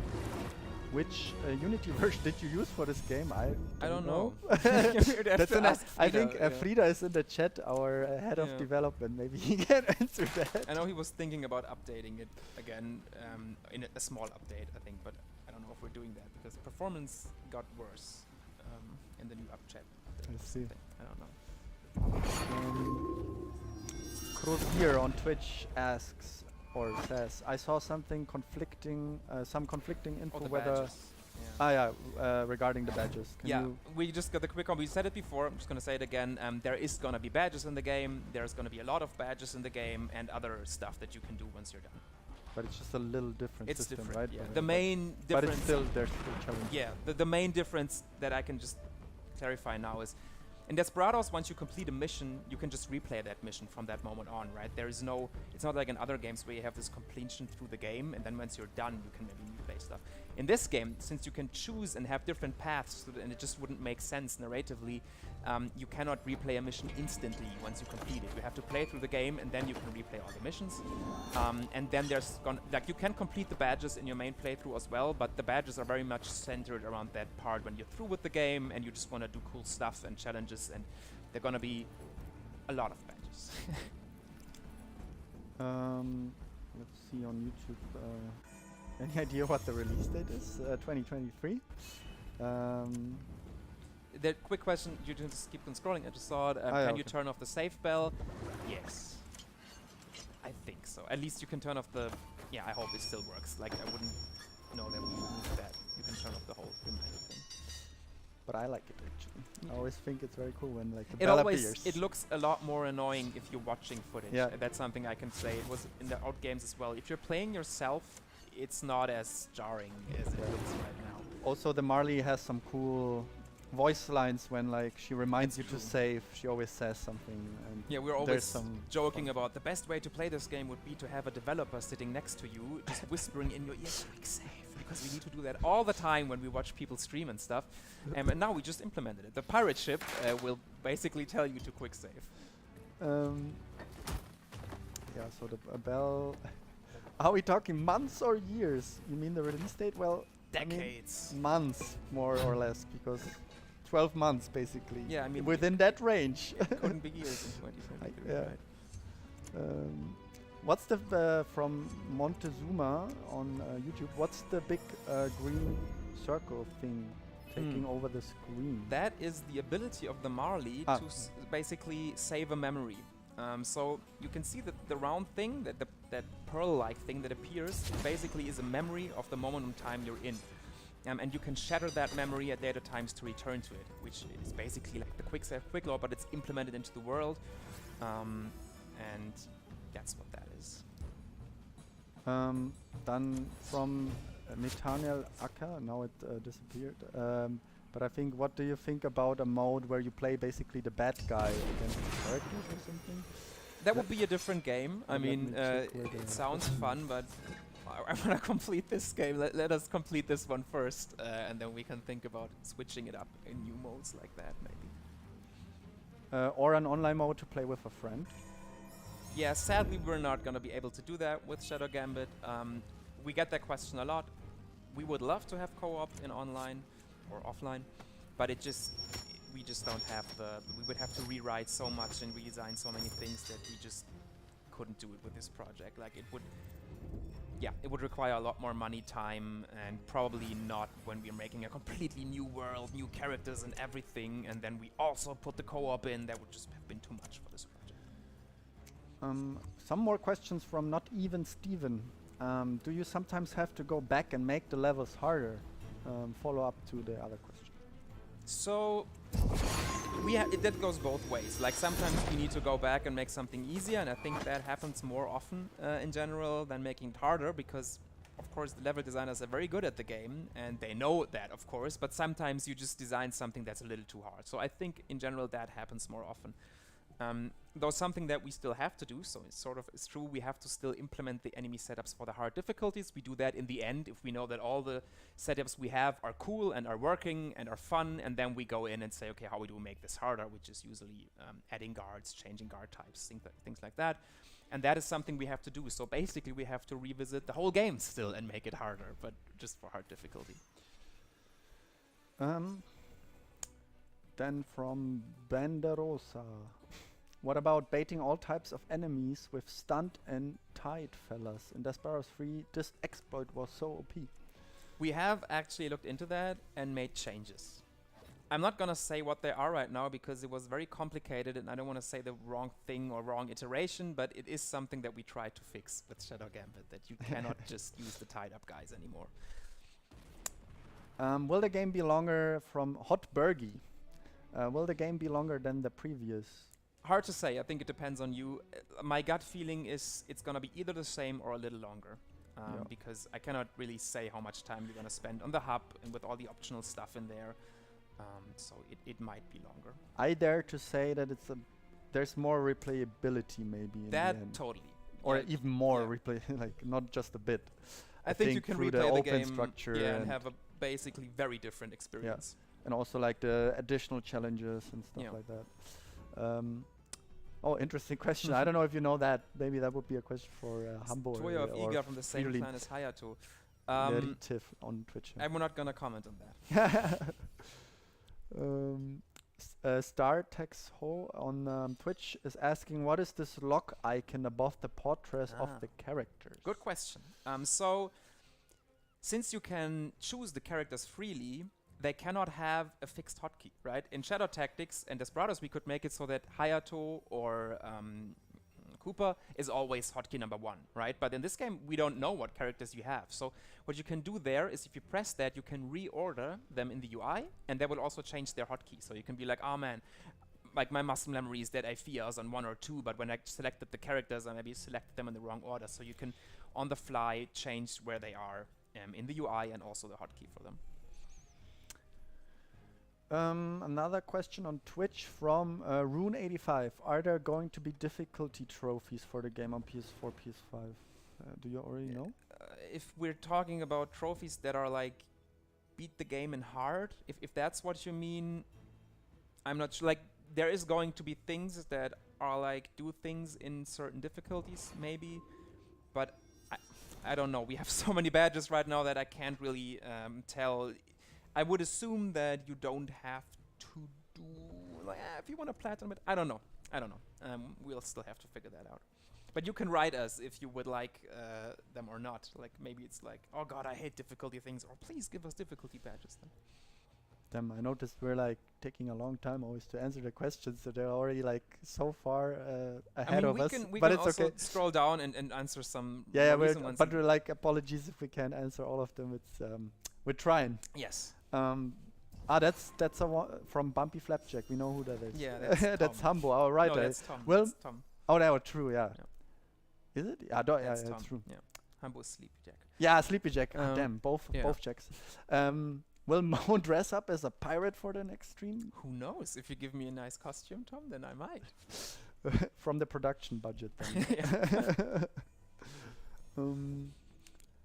Which Unity version did you use for this game? I don't know. That's I think Frida is in the chat, our head of Yeah. development. Maybe he can answer that. I know he was thinking about updating it again, in a small update, I think, but I don't know if we're doing that because performance got worse in the new upchat. I see. I don't know. Kraut here on Twitch asks or says, I saw something conflicting, some conflicting info Oh, the whether. badges. Regarding the badges. Can you We just got the quick one. We said it before. I'm just gonna say it again. There is gonna be badges in the game. There's gonna be a lot of badges in the game, and other stuff that you can do once you're done. But it's just a little different It's system, different, right? yeah. But- The main but difference. it's still there's still challenge. Yeah, the main difference that I can just clarify now is, in Desperados, once you complete a mission, you can just replay that mission from that moment on, right? There is no, it's not like in other games where you have this completion through the game, and then once you're done, you can maybe replay stuff. In this game, since you can choose and have different paths, and it just wouldn't make sense narratively, you cannot replay a mission instantly once you complete it. You have to play through the game, and then you can replay all the missions. And then there's you can complete the badges in your main playthrough as well, but the badges are very much centered around that part when you're through with the game and you just want to do cool stuff and challenges, and they're gonna be a lot of badges. Let's see on YouTube. Any idea what the release date is? 2023. The quick question, you just keep on scrolling, I just saw it. Can you turn off the save bell? Yes. I think so. At least you can turn off the... Yeah, I hope it still works. Like, I wouldn't know that we moved that. You can turn off the whole reminder thing. But I like it actually. I always think it's very cool when like the It bell always appears. it looks a lot more annoying if you're watching footage. Yeah. That's something I can say. It was in the out games as well. If you're playing yourself, it's not as jarring as it looks right now. Also, the Marley has some cool voice lines when like she reminds That's you to true. save. She always says something. And Yeah, we're there's always some joking about the best way to play this game would be to have a developer sitting next to you, just whispering in your ear, quick save, because we need to do that all the time when we watch people stream and stuff. And now we just implemented it. The pirate ship will basically tell you to quick save. Yeah, so the bell. Are we talking months or years? You mean the release date? Well, I mean Decades. months, more or less, because 12 months basically. Yeah, I mean, within that range. Couldn't be years in 2023, yeah. right? What's the from Montezuma on YouTube? What's the big green circle thing taking over the screen? That is the ability of the Marley to basically save a memory. So you can see that the round thing, that pearl-like thing that appears, basically is a memory of the moment in time you're in. And you can shatter that memory at later times to return to it, which is basically like the quick save, quick load, but it's implemented into the world. And that's what that is. Then from Nathaniel Acker, now it disappeared. But I think, what do you think about a mode where you play basically the bad guy against the characters or something? That would be a different game. I mean, check where it the sounds fun, but I want to complete this game. Let us complete this one first, and then we can think about switching it up in new modes like that, maybe. Or an online mode to play with a friend. Yeah, sadly, we're not going to be able to do that with Shadow Gambit. We get that question a lot. We would love to have co-op in online or offline, but we just don't have we would have to rewrite so much and redesign so many things that we just couldn't do it with this project. Like, it would require a lot more money, time, and probably not when we're making a completely new world, new characters and everything, and then we also put the co-op in. That would just have been too much for this project. Some more questions from Not Even Steven. Do you sometimes have to go back and make the levels harder? Follow up to the other question. So that goes both ways. Like, sometimes we need to go back and make something easier, and I think that happens more often in general than making it harder, because of course the level designers are very good at the game and they know that, of course, but sometimes you just design something that's a little too hard. So I think in general that happens more often. Though something that we still have to do, so it's true, we have to still implement the enemy setups for the hard difficulties. We do that in the end if we know that all the setups we have are cool and are working and are fun, and then we go in and say, okay, how do we make this harder, which is usually adding guards, changing guard types, things like that. And that is something we have to do. So basically we have to revisit the whole game still and make it harder, but just for hard difficulty. Then from Banderosa. What about baiting all types of enemies with stunt and tide fellas? In Desperados 3, this exploit was so OP. We have actually looked into that and made changes. I'm not gonna say what they are right now because it was very complicated and I don't want to say the wrong thing or wrong iteration, but it is something that we tried to fix with Shadow Gambit, that you cannot just use the tied up guys anymore. Will the game be longer? From Hot Bergie? Will the game be longer than the previous? Hard to say. I think it depends on you. My gut feeling is it's gonna be either the same or a little longer, because I cannot really say how much time you're gonna spend on the hub and with all the optional stuff in there. So it might be longer. I dare to say that there's more replayability maybe in that the end. Totally. Or Yeah, even more replay, like not just a bit. I think you can through replay the the open game structure and have a basically very different experience. and also like the additional challenges and stuff like that. Oh, interesting question. I don't know if you know that. Maybe that would be a question for Hambo. Toya of or Iga from the same Fridolin clan as Hayato. Neritif on Twitch. I'm not gonna comment on that. Star Tex Ho on Twitch is asking, what is this lock icon above the portraits of the characters? Good question. So, since you can choose the characters freely, they cannot have a fixed hotkey, right? In Shadow Tactics and Desperados, we could make it so that Hayato or Cooper is always hotkey number 1, right? But in this game, we don't know what characters you have. So what you can do there is if you press that, you can reorder them in the UI, and that will also change their hotkey. So you can be like, oh man, like my muscle memory is that I fear is on 1 or 2, but when I selected the characters, I maybe selected them in the wrong order. So you can, on the fly, change where they are in the UI and also the hotkey for them. Another question on Twitch from Rune85. Are there going to be difficulty trophies for the game on PS4, PS5? Do you already know? If we're talking about trophies that are like beat the game in hard, if that's what you mean, I'm not sure. Like, there is going to be things that are like do things in certain difficulties, maybe, but I don't know. We have so many badges right now that I can't really tell. I would assume that you don't have to do, like, if you want to platinum it. I don't know. We'll still have to figure that out. But you can write us if you would like them or not. Like maybe it's like, oh god, I hate difficulty things, or please give us difficulty badges then. Damn, I noticed we're like taking a long time always to answer the questions, so they're already like so far ahead of us. We but can it's also okay. scroll down and answer some Yeah, more recent ones. but we're like, apologies if we can't answer all of them. It's we're trying. Yes. That's from Bumpy Flapjack. We know who that is. Yeah, that's that's Tom. Humbo, our writer. No, that's Tom. Well, that's Tom. Oh, that was true. Yeah. Yeah. Is it? Yeah, yeah, That's that's Tom. true. Yeah. Humbo's Sleepy Jack. Yeah, Sleepy Jack. Damn, both yeah. Jacks. Will Mo dress up as a pirate for the next stream? Who knows? If you give me a nice costume, Tom, then I might. From the production budget, then.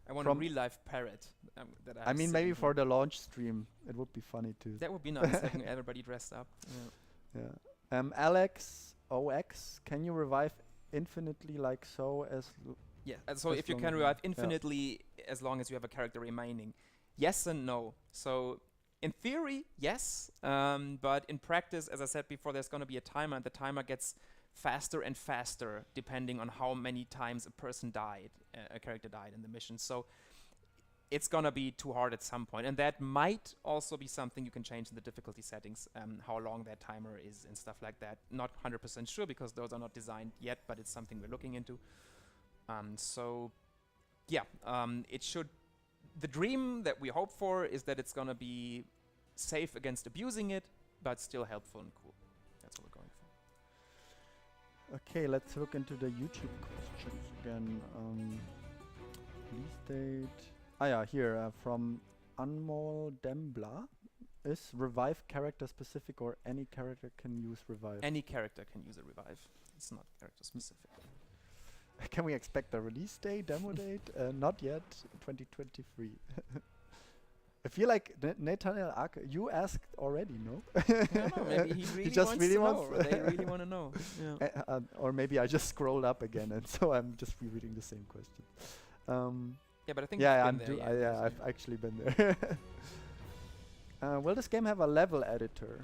I want a real life parrot. That I mean, maybe for the launch stream, it would be funny too. That would be nice, having everybody dressed up. Yeah. Alex OX, can you revive infinitely like so as? Yeah. So if you can revive infinitely as long as you have a character remaining, yes and no. So in theory, yes, but in practice, as I said before, there's going to be a timer, and the timer gets faster and faster depending on how many times a person died, a character died in the mission. So it's gonna be too hard at some point, and that might also be something you can change in the difficulty settings, how long that timer is and stuff like that. Not 100% sure because those are not designed yet, but it's something we're looking into. So yeah, it should. The dream that we hope for is that it's gonna be safe against abusing it, but still helpful and cool. That's what we're going for. Okay, let's look into the YouTube questions again. Release date. Here from Anmol Dembla. Is revive character specific, or any character can use revive? Any character can use a revive. It's not character specific. Can we expect a release date, demo date? Not yet. 2023. I feel like Nathaniel Ark, you asked already, no? I don't know, maybe he really just wants really to wants know, or they really want to know. Yeah. Or maybe I just scrolled up again, and so I'm just rereading the same question. Yeah, but I think I've actually been there. Will this game have a level editor?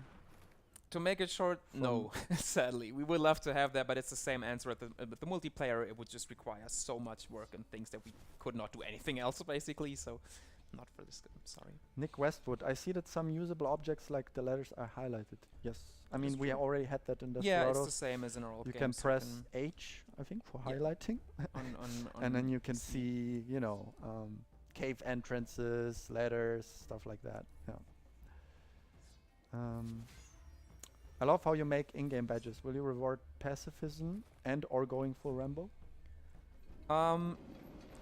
To make it short, no, sadly. We would love to have that, but it's the same answer. With the multiplayer, it would just require so much work and things that we could not do anything else, basically, so not for this game, sorry. Nick Westwood, I see that some usable objects like the letters are highlighted. Yes, I mean, we already had that in Desperados. Yeah, it's the same as in our old You games. can press H, I think, for highlighting. And then you can see, cave entrances, letters, stuff like that. Yeah. I love how you make in-game badges. Will you reward pacifism and or going full Rambo?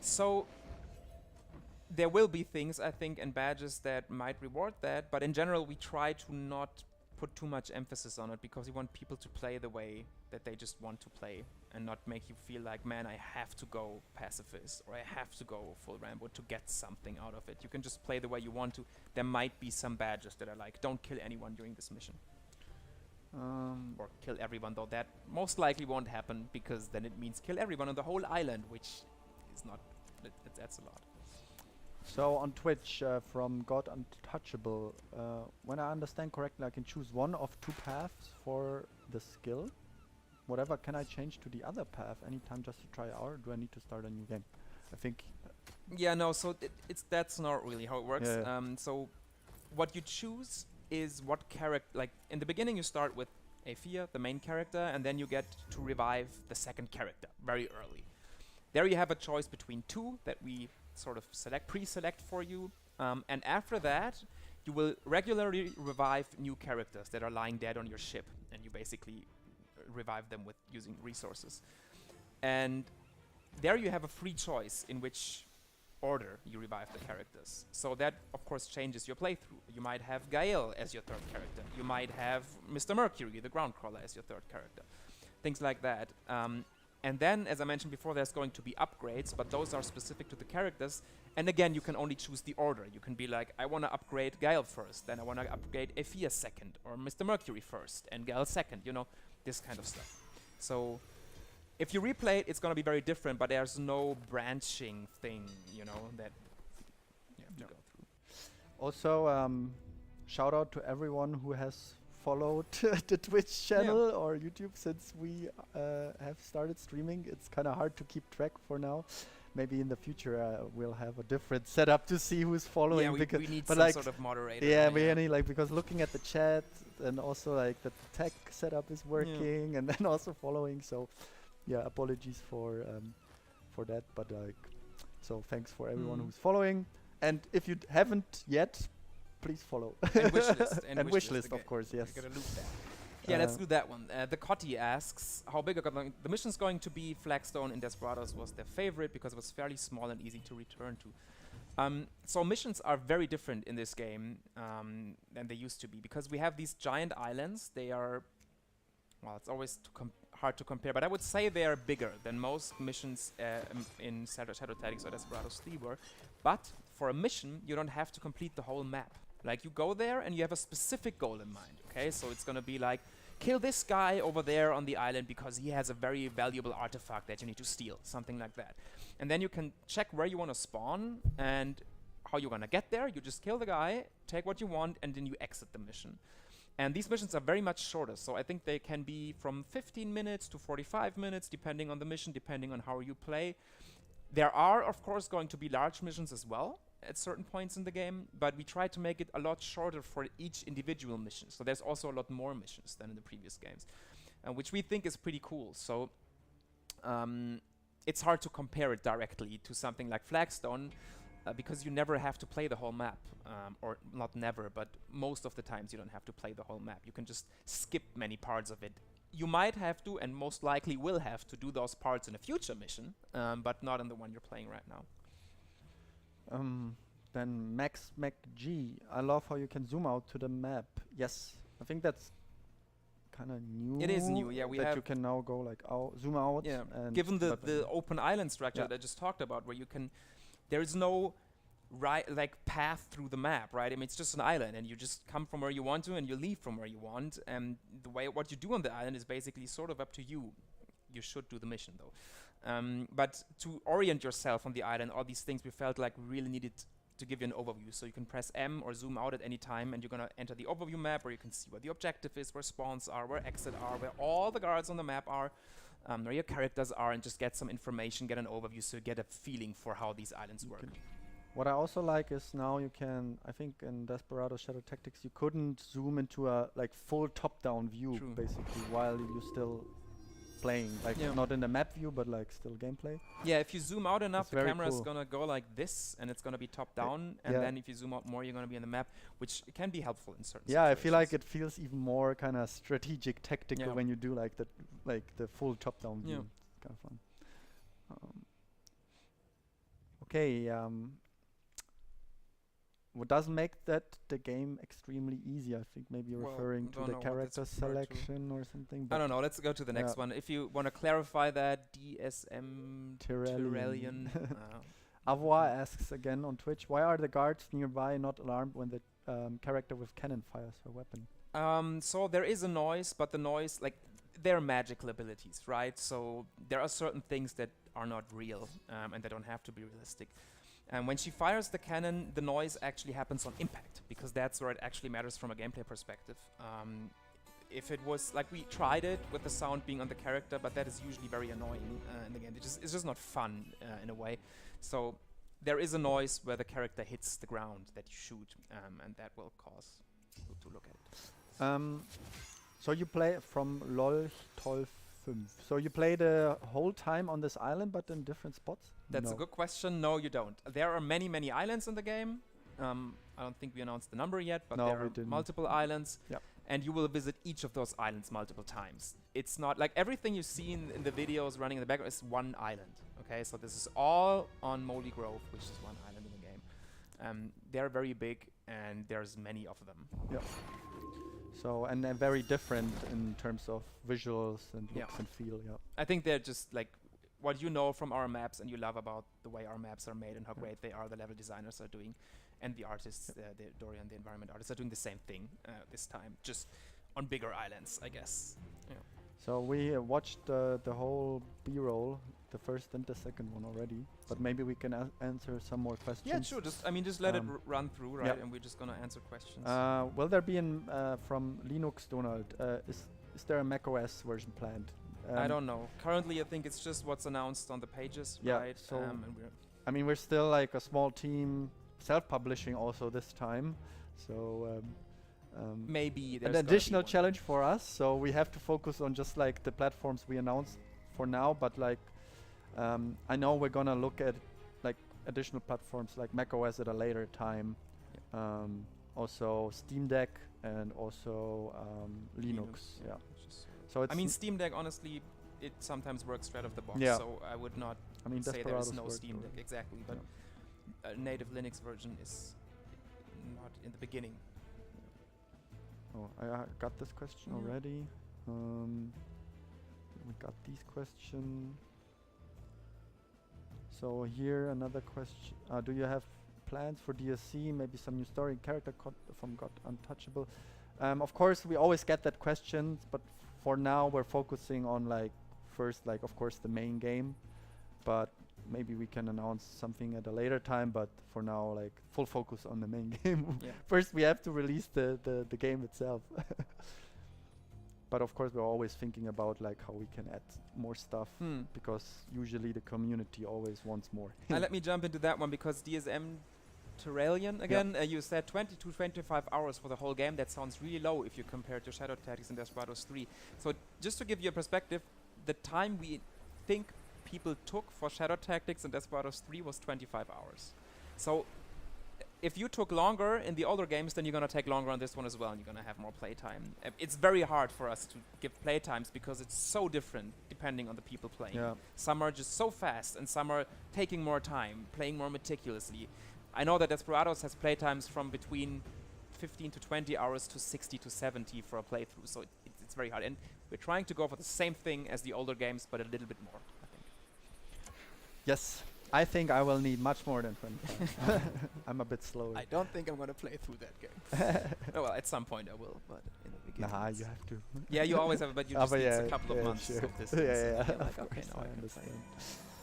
So there will be things, I think, and badges that might reward that, but in general we try to not put too much emphasis on it because we want people to play the way that they just want to play and not make you feel like, man, I have to go pacifist or I have to go full Rambo to get something out of it. You can just play the way you want to. There might be some badges that are like, don't kill anyone during this mission. Or kill everyone, though that most likely won't happen because then it means kill everyone on the whole island, which is not, that's a lot. So on Twitch, from God Untouchable, when I understand correctly, I can choose one of two paths for the skill. Whatever, can I change to the other path anytime just to try out, or do I need to start a new game? I think... Yeah, no, so that's not really how it works. Yeah. So what you choose is what character, like in the beginning you start with Aphia, the main character, and then you get to revive the second character very early. There you have a choice between two that we sort of pre-select for you, and after that you will regularly revive new characters that are lying dead on your ship, and you basically revive them with using resources. And there you have a free choice in which order you revive the characters. So that of course changes your playthrough. You might have Gael as your third character. You might have Mr. Mercury, the ground crawler, as your third character. Things like that. And then, as I mentioned before, there's going to be upgrades, but those are specific to the characters. And again, you can only choose the order. You can be like, I want to upgrade Gael first, then I want to upgrade Aphia second, or Mr. Mercury first, and Gael second, this kind of stuff. So if you replay it, it's going to be very different, but there's no branching thing, that you have to go through. Also, shout out to everyone who has followed the Twitch channel or YouTube since we have started streaming. It's kind of hard to keep track for now. Maybe in the future we'll have a different setup to see who's following. Yeah, because we need but some like sort of moderator. yeah, we need like because looking at the chat and also like that the tech setup is working and then also following. So yeah, apologies for that. But like, so thanks for everyone who's following. And if you haven't yet, please follow. And wishlist. And wishlist, of course, yes. We're gonna loop that. Yeah, let's do that one. The Cotty asks, how big are the missions going to be? Flagstone in Desperados was their favorite because it was fairly small and easy to return to. So missions are very different in this game than they used to be because we have these giant islands. They are, well, it's always hard to compare, but I would say they are bigger than most missions in Shadow Tactics or Desperados 3 were. But for a mission, you don't have to complete the whole map. Like, you go there and you have a specific goal in mind, okay? So it's gonna be like, kill this guy over there on the island because he has a very valuable artifact that you need to steal, something like that. And then you can check where you want to spawn and how you're gonna get there. You just kill the guy, take what you want, and then you exit the mission. And these missions are very much shorter, so I think they can be from 15 minutes to 45 minutes, depending on the mission, depending on how you play. There are, of course, going to be large missions as well at certain points in the game, but we try to make it a lot shorter for each individual mission. So there's also a lot more missions than in the previous games, which we think is pretty cool. So it's hard to compare it directly to something like Flagstone because you never have to play the whole map, or not never, but most of the times you don't have to play the whole map. You can just skip many parts of it. You might have to, and most likely will have to do those parts in a future mission, but not in the one you're playing right now. Then Max MacG, I love how you can zoom out to the map. Yes, I think that's kind of new. It is new, yeah. We that have you can now go like zoom out. Yeah, and given the open island structure that I just talked about, where you can, there is no path through the map, right? I mean, it's just an island, and you just come from where you want to, and you leave from where you want. And the way what you do on the island is basically sort of up to you. You should do the mission though. But to orient yourself on the island, all these things we felt like we really needed to give you an overview. So you can press M or zoom out at any time, and you're gonna enter the overview map where you can see where the objective is, where spawns are, where exit are, where all the guards on the map are, where your characters are, and just get some information, get an overview, so you get a feeling for how these islands work. What I also like is now you can, I think in Desperados Shadow Tactics you couldn't zoom into a like full top-down view basically while you're still playing, like not in the map view but like still gameplay. Yeah, if you zoom out enough, That's the very camera is cool. gonna go like this, and it's gonna be top down, and then if you zoom out more, you're gonna be in the map, which can be helpful in certain situations. I feel like it feels even more kind of strategic, tactical when you do like the full top-down view. It's kind of fun. Okay, what doesn't make that the game extremely easy? I think maybe you're referring to the character selection or something. I don't know. Let's go to the next one. If you want to clarify that, DSM Tyrellian. Avois asks again on Twitch, why are the guards nearby not alarmed when the character with cannon fires her weapon? So there is a noise, but the noise, like, they're magical abilities, right? So there are certain things that are not real, and they don't have to be realistic. And when she fires the cannon, the noise actually happens on impact, because that's where it actually matters from a gameplay perspective. If it was, like, we tried it with the sound being on the character, but that is usually very annoying in the game. It's just not fun in a way. So there is a noise where the character hits the ground that you shoot, and that will cause people to look at it. So you play from LOL12. So you play the whole time on this island, but in different spots? That's a good question. No, you don't. There are many, many islands in the game. I don't think we announced the number yet, but there are multiple islands. Yep. And you will visit each of those islands multiple times. It's not like everything you see in the videos running in the background is one island. Okay, so this is all on Moldy Grove, which is one island in the game. They're very big, and there's many of them. Yep. So, and they're very different in terms of visuals and looks and feel, I think they're just like what you know from our maps, and you love about the way our maps are made and how great they are, the level designers are doing, and the artists, the Dorian, the environment artists, are doing the same thing this time, just on bigger islands, I guess. So we watched the whole B-roll the first and the second one already, but maybe we can answer some more questions. Yeah, sure. Just let it run through, right? yeah. And we're just gonna answer questions. Will there be from Linux Donald? Is there a macOS version planned? I don't know. Currently, I think it's just what's announced on the pages, Yeah, right? so And I mean, we're still like a small team, self-publishing also this time. So maybe an there's additional challenge for us. So we have to focus on just like the platforms we announced for now. But like, I know we're gonna look at like additional platforms like macOS at a later time. Yeah. Also Steam Deck and also Linux. Yeah. So it's I mean, Steam Deck, honestly, it sometimes works straight off the box. Yeah. So I would not I mean, say there is Desperados no worked Steam Deck already. exactly, but a native Linux version is not in the beginning. Oh, I got this question Yeah. already. We got these questions. So here another question. Do you have plans for DLC? Maybe some new story and character from God Untouchable? Of course, we always get that question, but for now we're focusing on like first, like of course the main game, but maybe we can announce something at a later time. But for now, like full focus on the main game. Yeah. First, we have to release the game itself. But of course, we're always thinking about like how we can add more stuff because usually the community always wants more. Let me jump into that one because DSM Terralion again. You said 20 to 25 hours for the whole game. That sounds really low if you compare to Shadow Tactics and Desperados 3. So just to give you a perspective, the time we think people took for Shadow Tactics and Desperados 3 was 25 hours. So if you took longer in the older games, then you're going to take longer on this one as well, and you're going to have more playtime. It's very hard for us to give playtimes because it's so different depending on the people playing. Yeah. Some are just so fast, and some are taking more time, playing more meticulously. I know that Desperados has playtimes from between 15 to 20 hours to 60 to 70 for a playthrough, so it's very hard. And we're trying to go for the same thing as the older games, but a little bit more, I think. Yes, I think I will need much more than 25. I'm a bit slow. I don't think I'm going to play through that game. Oh, well, at some point I will, but in the beginning. Nah, you have to. Yeah, you always have, but you just need a couple of months sure. of this. Yeah, You're like, of okay, course, now I I can play. understand.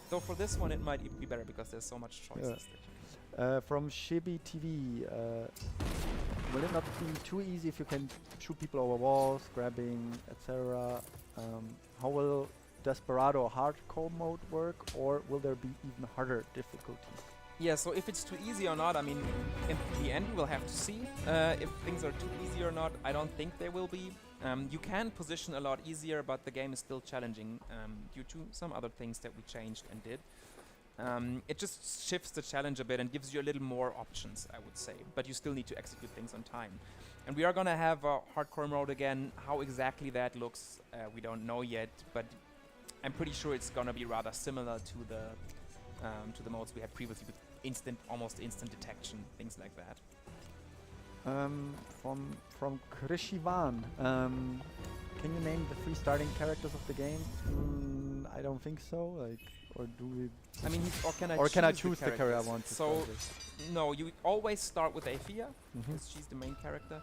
So for this one, it might even be better because there's so much choices. That you can From Shibi TV, will it not be too easy if you can shoot people over walls, grabbing, etc.? How will Desperado hardcore mode work, or will there be even harder difficulties? Yeah, so if it's too easy or not, I mean, in the end we'll have to see. If things are too easy or not, I don't think they will be. You can position a lot easier, but the game is still challenging due to some other things that we changed and did. It just shifts the challenge a bit and gives you a little more options, I would say. But you still need to execute things on time. And we are going to have a hardcore mode again. How exactly that looks, we don't know yet, but I'm pretty sure it's going to be rather similar to the modes we had previously with almost instant detection, things like that. From Krishivan, can you name the 3 starting characters of the game? I don't think so. Like, or do we? I mean, or can I choose the character I want to So, start with? no, you always start with Aphia, Mhm. because she's the main character.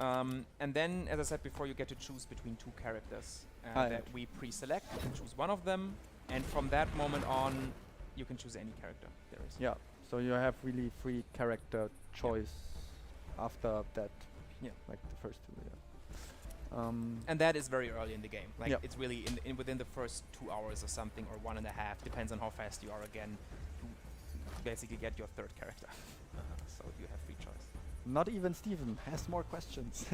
And then, as I said before, you get to choose between 2 characters that we pre-select. You can choose one of them, and from that moment on, you can choose any character there is. Yeah. So you have really free character choice after that. Yeah. Like the first 2. Yeah. And that is very early in the game. Like, Yep. it's really within the first 2 hours or something, or 1.5, depends on how fast you are again. You basically get your 3rd character. So you have free choice. Not even Steven has more questions.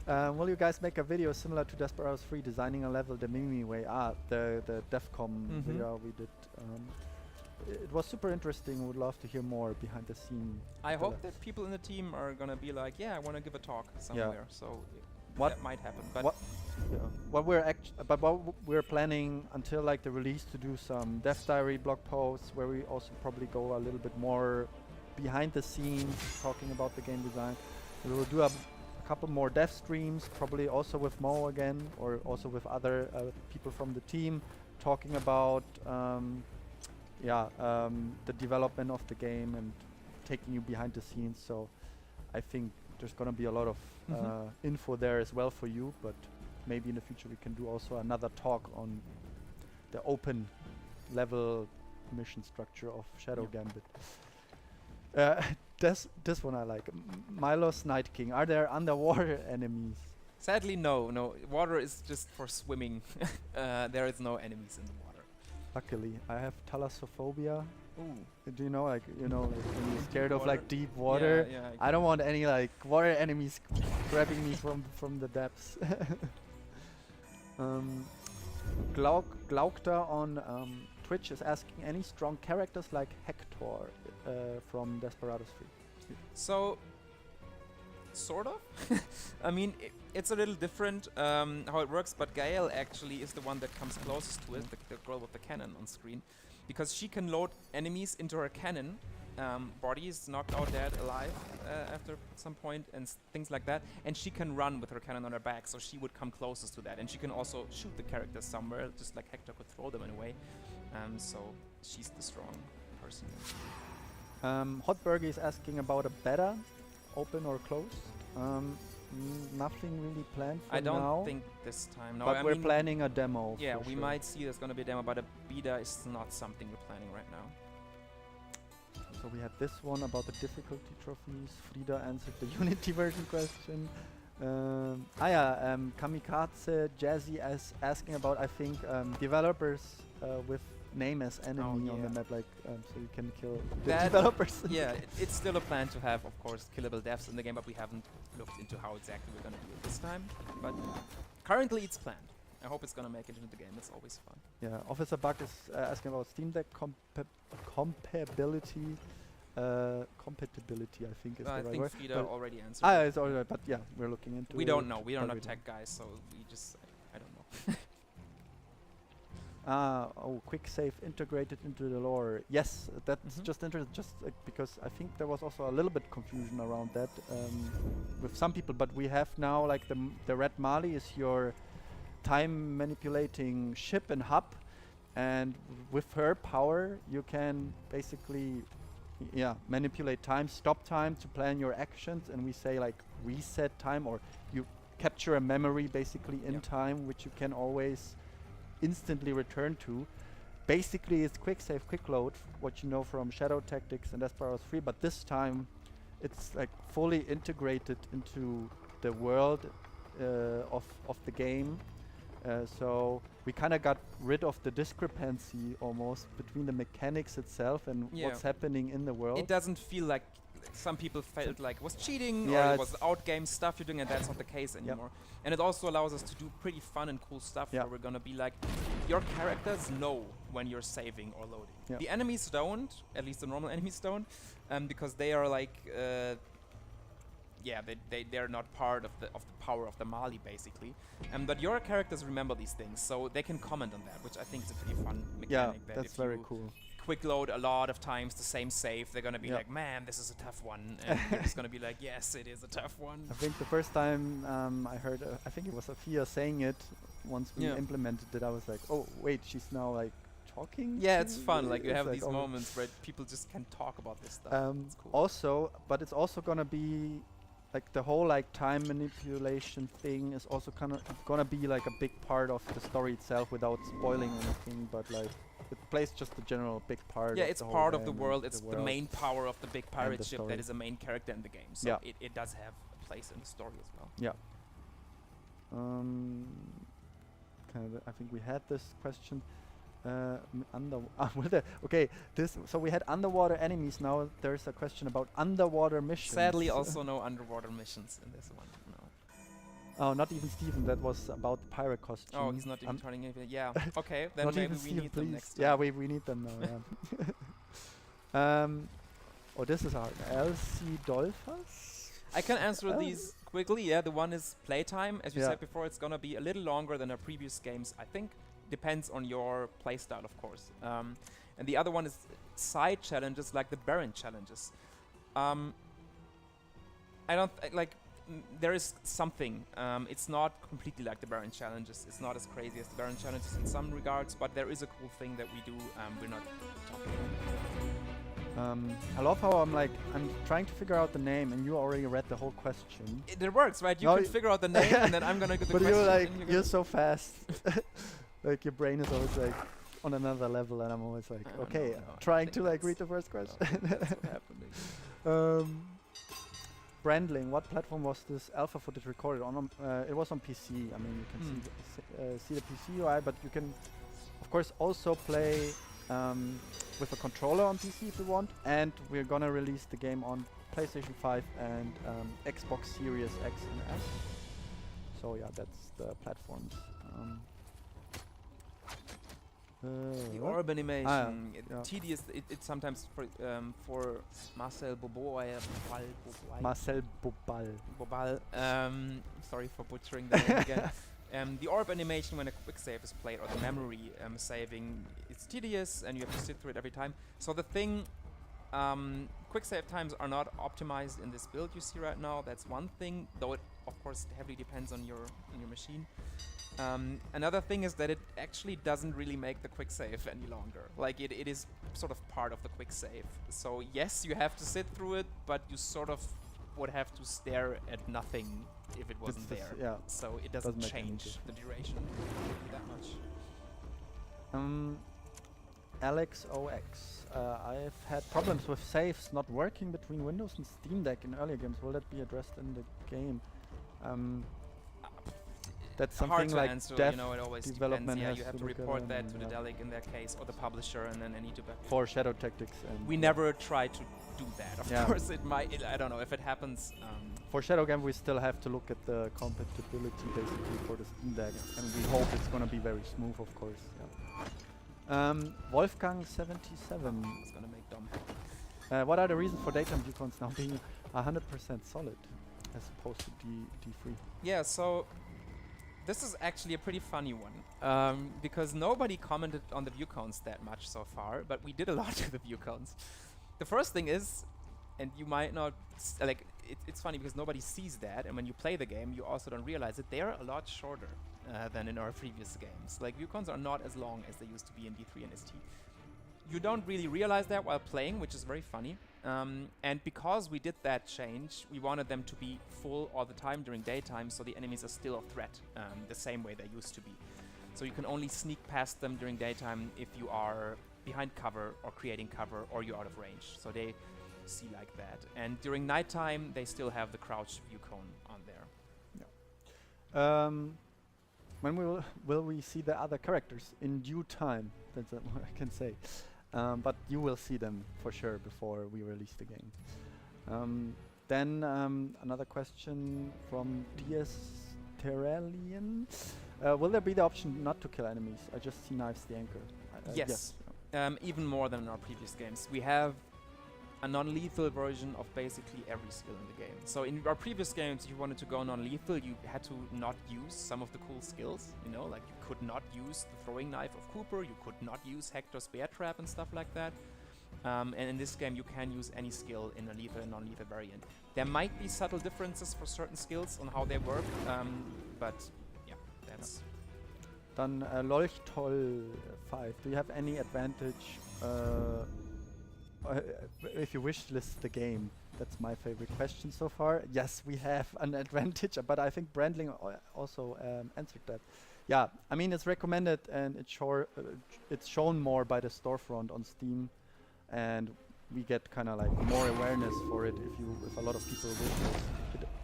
Will you guys make a video similar to Desperados 3, designing a level the Mimi way? The DEFCOM video we did. It was super interesting. Would love to hear more behind the scene. I hope that people in the team are gonna be like, yeah, I want to give a talk somewhere. So that might happen. But what we're planning until like the release to do some dev diary blog posts where we also probably go a little bit more behind the scenes, talking about the game design. We will do a couple more dev streams, probably also with Mo again, or also with other people from the team, talking about the development of the game and taking you behind the scenes. So I think there's gonna be a lot of info there as well for you, but maybe in the future we can do also another talk on the open level mission structure of Shadow Yeah. Gambit. This one I like. Milo's Night King. Are there underwater enemies? Sadly, no. Water is just for swimming. There is no enemies in the water. Luckily, I have thalassophobia. Ooh. Do you know, like when you're scared of Water. like deep water? Yeah, I don't want any like water enemies grabbing me from the depths. Glaukta on Twitch is asking any strong characters like Hector from Desperados 3. So, sort of. I mean, it's a little different how it works, but Gael actually is the one that comes closest to it, the girl with the cannon on screen, because she can load enemies into her cannon, bodies knocked out dead, alive after some point, and things like that, and she can run with her cannon on her back, so she would come closest to that, and she can also shoot the characters somewhere, just like Hector could throw them in a way. So she's the strong person. Hotburger is asking about a beta, open or closed. Nothing really planned for I don't now. think this time. No, But I we're mean, planning a demo. yeah, for we sure. might see there's gonna be a demo, but a beta is not something we're planning right now. So we had this one about the difficulty trophies. Frida answered the Unity version question. Kamikaze Jazzy is asking about, I think, developers with name as enemy on the yeah. map, like so you can kill the That- developers. Yeah, it's still a plan to have, of course, killable deaths in the game, but we haven't looked into how exactly we're gonna do it this time. But currently it's planned. I hope it's gonna make it into the game. It's always fun. Yeah, Officer Bug is asking about Steam Deck compatibility. Compatibility, I think is I the right think word. Frida But already answered. it's alright, but yeah, we're looking into it. We don't know. We but don't know we tech guys, so we just I don't know. Quick save integrated into the lore. Yes, that's Mhm. just interesting. Just because I think there was also a little bit confusion around that with some people. But we have now like the Red Mali is your time manipulating ship and hub, and with her power you can basically manipulate time, stop time to plan your actions, and we say like reset time, or you capture a memory basically in time, which you can always instantly return to. Basically it's quick save, quick load, what you know from Shadow Tactics and Desperados 3, but this time it's like fully integrated into the world of the game. So we kind of got rid of the discrepancy almost between the mechanics itself and what's happening in the world. It doesn't feel like some people felt like it was cheating Yeah, or it was outgame stuff you're doing, and that's not the case anymore. And it also allows us to do pretty fun and cool stuff where we're gonna be like, your characters know when you're saving or loading. The enemies don't, at least the normal enemies don't, because they are like, they're not part of the power of the Mali basically. But your characters remember these things, so they can comment on that, which I think is a pretty fun mechanic. Yeah, that that's if very you cool. quick load a lot of times the same save, they're gonna be like, man, this is a tough one, and you're just gonna be like, yes, it is a tough one. I think the first time I heard, I think it was Afia saying it once we implemented it, I was like, oh wait, she's now like talking. Yeah, it's fun. Like you It's have like these oh moments where people just can talk about this stuff. It's cool. Also, but it's also gonna be like the whole like time manipulation thing is also kind of gonna be like a big part of the story itself, without spoiling anything. But like it plays just a general big part. Yeah, of it's the whole part of the game world. and It's the main power of the big pirate ship story. that is a main character in the game. So it does have a place in the story as well. Yeah. I think we had this question. So we had underwater enemies. Now there's a question about underwater missions. Sadly, also no underwater missions in this one. No. Oh, not even Steven. That was about the pirate costume. Oh, he's not even turning anything. Yeah. Okay, then not maybe even we Steven, need them please. next time. Yeah, we need them now. Yeah. This is hard. LC Dolphus. I can answer these quickly. Yeah, the one is playtime. As you said before, it's gonna be a little longer than our previous games, I think. Depends on your playstyle, of course. And the other one is side challenges, like the Baron challenges. There is something. It's not completely like the Baron challenges. It's not as crazy as the Baron challenges in some regards, but there is a cool thing that we do. We're not talking about. I love how I'm trying to figure out the name, and you already read the whole question. It works, right? You No, can figure out the name, and then I'm gonna get the but question. you're so fast. Like your brain is always like on another level, and I'm always like, No, okay, no, I trying think to like that's- read the first I question. think that's what happened again. Brandling, what platform was this alpha footage recorded on? It was on PC. I mean, you can see the PC UI, but you can, of course, also play with a controller on PC if you want. And we're gonna release the game on PlayStation 5 and Xbox Series X and S. So yeah, that's the platforms. The what? orb animation, yeah. tedious. It's sometimes for Marcel Boboy, Marcel Bobal. Bobal. Sorry for butchering the name again. The orb animation when a quick save is played, or the memory saving, it's tedious and you have to sit through it every time. So the thing, quick save times are not optimized in this build you see right now. That's one thing, though it of course heavily depends on your machine. Another thing is that it actually doesn't really make the quick save any longer. Like it is sort of part of the quick save. So yes, you have to sit through it, but you sort of would have to stare at nothing if it wasn't It's just- there. yeah. So it doesn't Doesn't make any change the duration that much. Alex OX. I've had problems with saves not working between Windows and Steam Deck in earlier games. Will that be addressed in the game? That's Hard something to like answer, dev you know, it always depends. development Yeah, has you have to look at report it that and to the yeah. delegate in that case, or the publisher, and then any to back. for Shadow Tactics. And We never try to do that. Of Yeah. course, it might. I don't know if it happens. For Shadow Gambit, we still have to look at the compatibility basically for the Steam Deck, and we hope it's gonna be very smooth, of course. Yeah. Wolfgang77. It's gonna make dumb. What are the reasons for daytime viewcounts now being 100% solid as opposed to D3? Yeah, so this is actually a pretty funny one, because nobody commented on the view counts that much so far, but we did a lot to the view counts. The first thing is, and you might not, it's funny because nobody sees that, and when you play the game, you also don't realize it, they're a lot shorter than in our previous games. Like, view counts are not as long as they used to be in D3 and ST. You don't really realize that while playing, which is very funny. And because we did that change, we wanted them to be full all the time during daytime, so the enemies are still a threat, the same way they used to be. So you can only sneak past them during daytime if you are behind cover or creating cover or you're out of range. So they see like that. And during nighttime, they still have the crouch view cone on there. When will we see the other characters? In due time, that's what I can say. But you will see them for sure before we release the game. Then another question from DS Terrellian. Will there be the option not to kill enemies? I just see knives the anchor. Yes. Even more than in our previous games. We have a non-lethal version of basically every skill in the game. So in our previous games, if you wanted to go non-lethal, you had to not use some of the cool skills, you know, like you could not use the throwing knife of Cooper, you could not use Hector's bear trap and stuff like that. And in this game, you can use any skill in a lethal and non-lethal variant. There might be subtle differences for certain skills on how they work, but yeah, that's... Dann Leuchttoll 5. Do you have any advantage if you wishlist the game? That's my favorite question so far. Yes, we have an advantage, but I think Brandling also answered that. Yeah, I mean it's recommended and it's shown more by the storefront on Steam, and we get kind of like more awareness for it if a lot of people wishlist.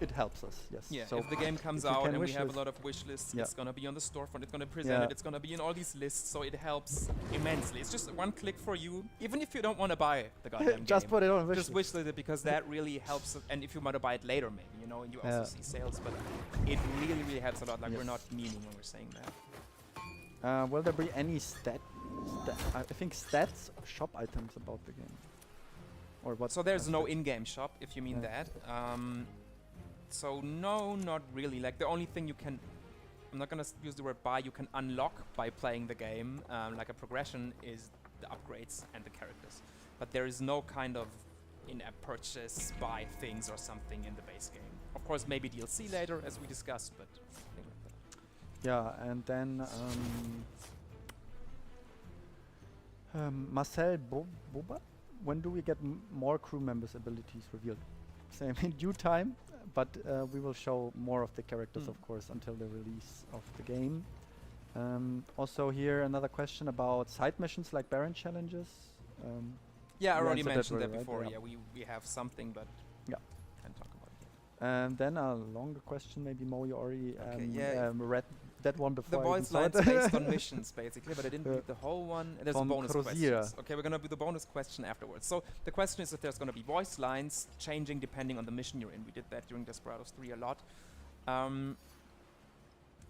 It helps us, yes. Yeah, so if the game comes if you out can and we have a wishlist- lot of wish lists, Yeah. it's gonna be on the storefront, it's gonna be presented, Yeah. it's gonna be in all these lists, so it helps immensely. It's just one click for you, even if you don't want to buy the goddamn just game. put it on wishlist. Just wishlist it because that really helps. And if you want to buy it later, maybe, you know, and you also Yeah. see sales, but it really, really helps a lot. Like, we're Yes. not meaning when we're saying that. Will there be any I think stats or shop items about the game? Or what? So there's no aspect? in-game shop, if you mean Yeah. that. So no, not really. Like, the only thing you can, I'm not gonna use the word buy, you can unlock by playing the game, like a progression, is the upgrades and the characters. But there is no kind of in-app purchase, buy things or something in the base game. Of course, maybe DLC later, as we discussed, but nothing like that. Yeah, and then Marcel Boba? When do we get more crew members' abilities revealed? Same in due time, but we will show more of the characters, of course, until the release of the game. Also here another question about side missions like Baron challenges. Yeah, I you already answered that mentioned that already, right? before. Yeah. Yeah, we have something, but Yeah. can't talk about it yet. And then a longer question, maybe Mo, you already Okay, yeah. read that one The before. I even voice saw line's it. based on missions, basically, but I didn't Yeah. read the whole one. There's From bonus Crozia. questions. Okay, we're gonna do the bonus question afterwards. So the question is if there's gonna be voice lines changing depending on the mission you're in. We did that during Desperados 3 a lot.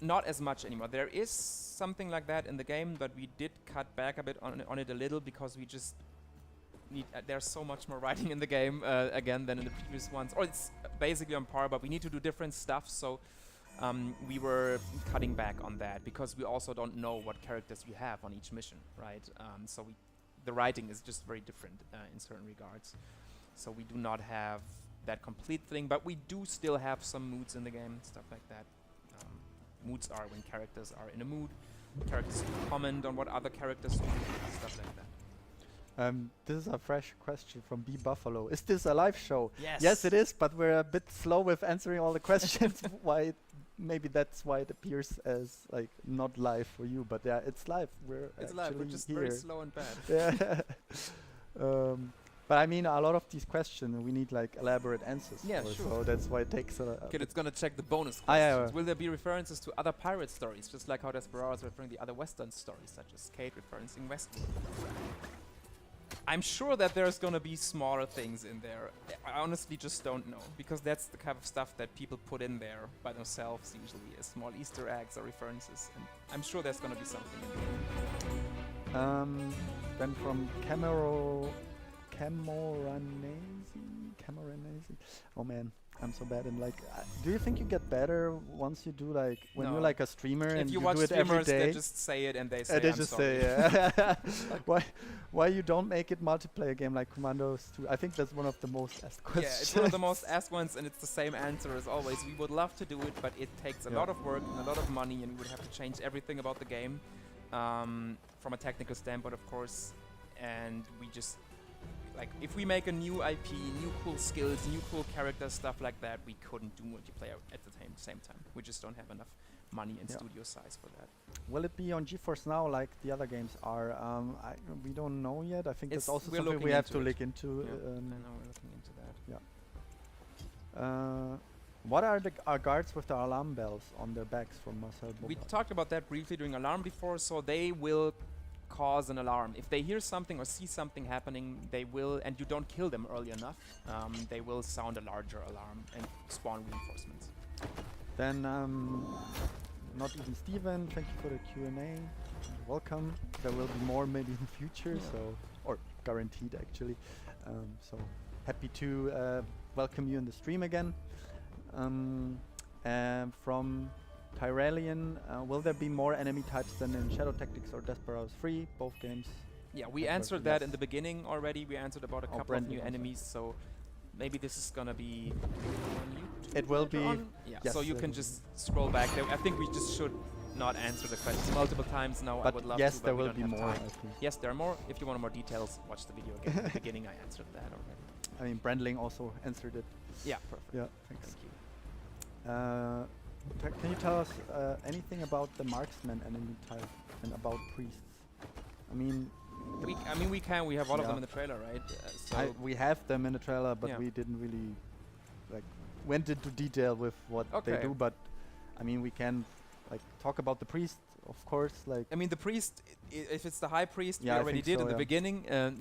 Not as much anymore. There is something like that in the game, but we did cut back a bit on it a little because we just need. There's so much more writing in the game again than in the previous ones. Or it's basically on par, but we need to do different stuff. So we were cutting back on that because we also don't know what characters we have on each mission, right? So the writing is just very different in certain regards. So we do not have that complete thing, but we do still have some moods in the game, stuff like that. Moods are when characters are in a mood, characters comment on what other characters do, stuff like that. This is a fresh question from B Buffalo. Is this a live show? Yes. Yes, it is, but we're a bit slow with answering all the questions. Maybe that's why it appears as like not live for you, but yeah, it's live. It's live, we're actually just here. very slow and bad. Yeah. But I mean, a lot of these questions we need like elaborate answers. Yeah, for, sure. So that's why it takes a. Okay, it's gonna check the bonus Ah, yeah, questions. yeah. Will there be references to other pirate stories, just like how Desperados is referring to other Western stories, such as Kate referencing Westwood? I'm sure that there's gonna be smaller things in there. I honestly just don't know, because that's the kind of stuff that people put in there by themselves usually, as small Easter eggs or references, and I'm sure there's gonna be something in there. Then from Camoranesi. Oh man, I'm so bad in like. Do you think you get better once you do like when No. you're like a streamer If and you you watch do it every streamers, day? they just say it and they say, They I'm just sorry. say why you don't make it multiplayer game like Commandos 2? I think that's one of the most asked Yeah, questions. it's one of the most asked ones, and it's the same answer as always. We would love to do it, but it takes a Yeah. lot of work and a lot of money, and we would have to change everything about the game from a technical standpoint, of course. And we just like if we make a new IP, new cool skills, new cool characters, stuff like that, we couldn't do multiplayer at the same time. We just don't have enough money and Yeah. studio size for that. Will it be on GeForce Now like the other games are? We don't know yet. I think It's- that's also we're something we looking have to into look into. I know we're looking into that. What are our guards with the alarm bells on their backs from Marcel We Bogart? talked about that briefly during alarm before, so they will cause an alarm. If they hear something or see something happening, they will, and you don't kill them early enough, they will sound a larger alarm and spawn reinforcements. Then, not even Steven, thank you for the Q&A. Welcome. There will be more maybe in the future, Yeah. so or guaranteed actually. So happy to welcome you in the stream again. And from Tyrellian, will there be more enemy types than in Shadow Tactics or Desperados 3? Both games. Yeah, we That answered was- that yes. in the beginning already. We answered about a Oh, couple of Brandon new also. enemies, so maybe this is gonna be on YouTube. It will later be. on? Yeah, Yes, so you it can will just scroll back there. I think we just should not answer the questions multiple times now. I But would love yes, to, but there we will don't be have more. I time. think. Yes, there are more. If you want more details, watch the video again. In the beginning, I answered that already. I mean, Brandling also answered it. Yeah, perfect. Yeah, thanks. Thank you. Can you tell us anything about the marksman enemy type and about priests? I mean, We can. We have all of them Yeah. in the trailer, right? So we have them in the trailer, but Yeah. we didn't really like went into detail with what they Okay. do. But I mean, we can like talk about the priest, of course. Like I mean, the priest, if it's the high priest, Yeah, we I already think did so, in the yeah. beginning,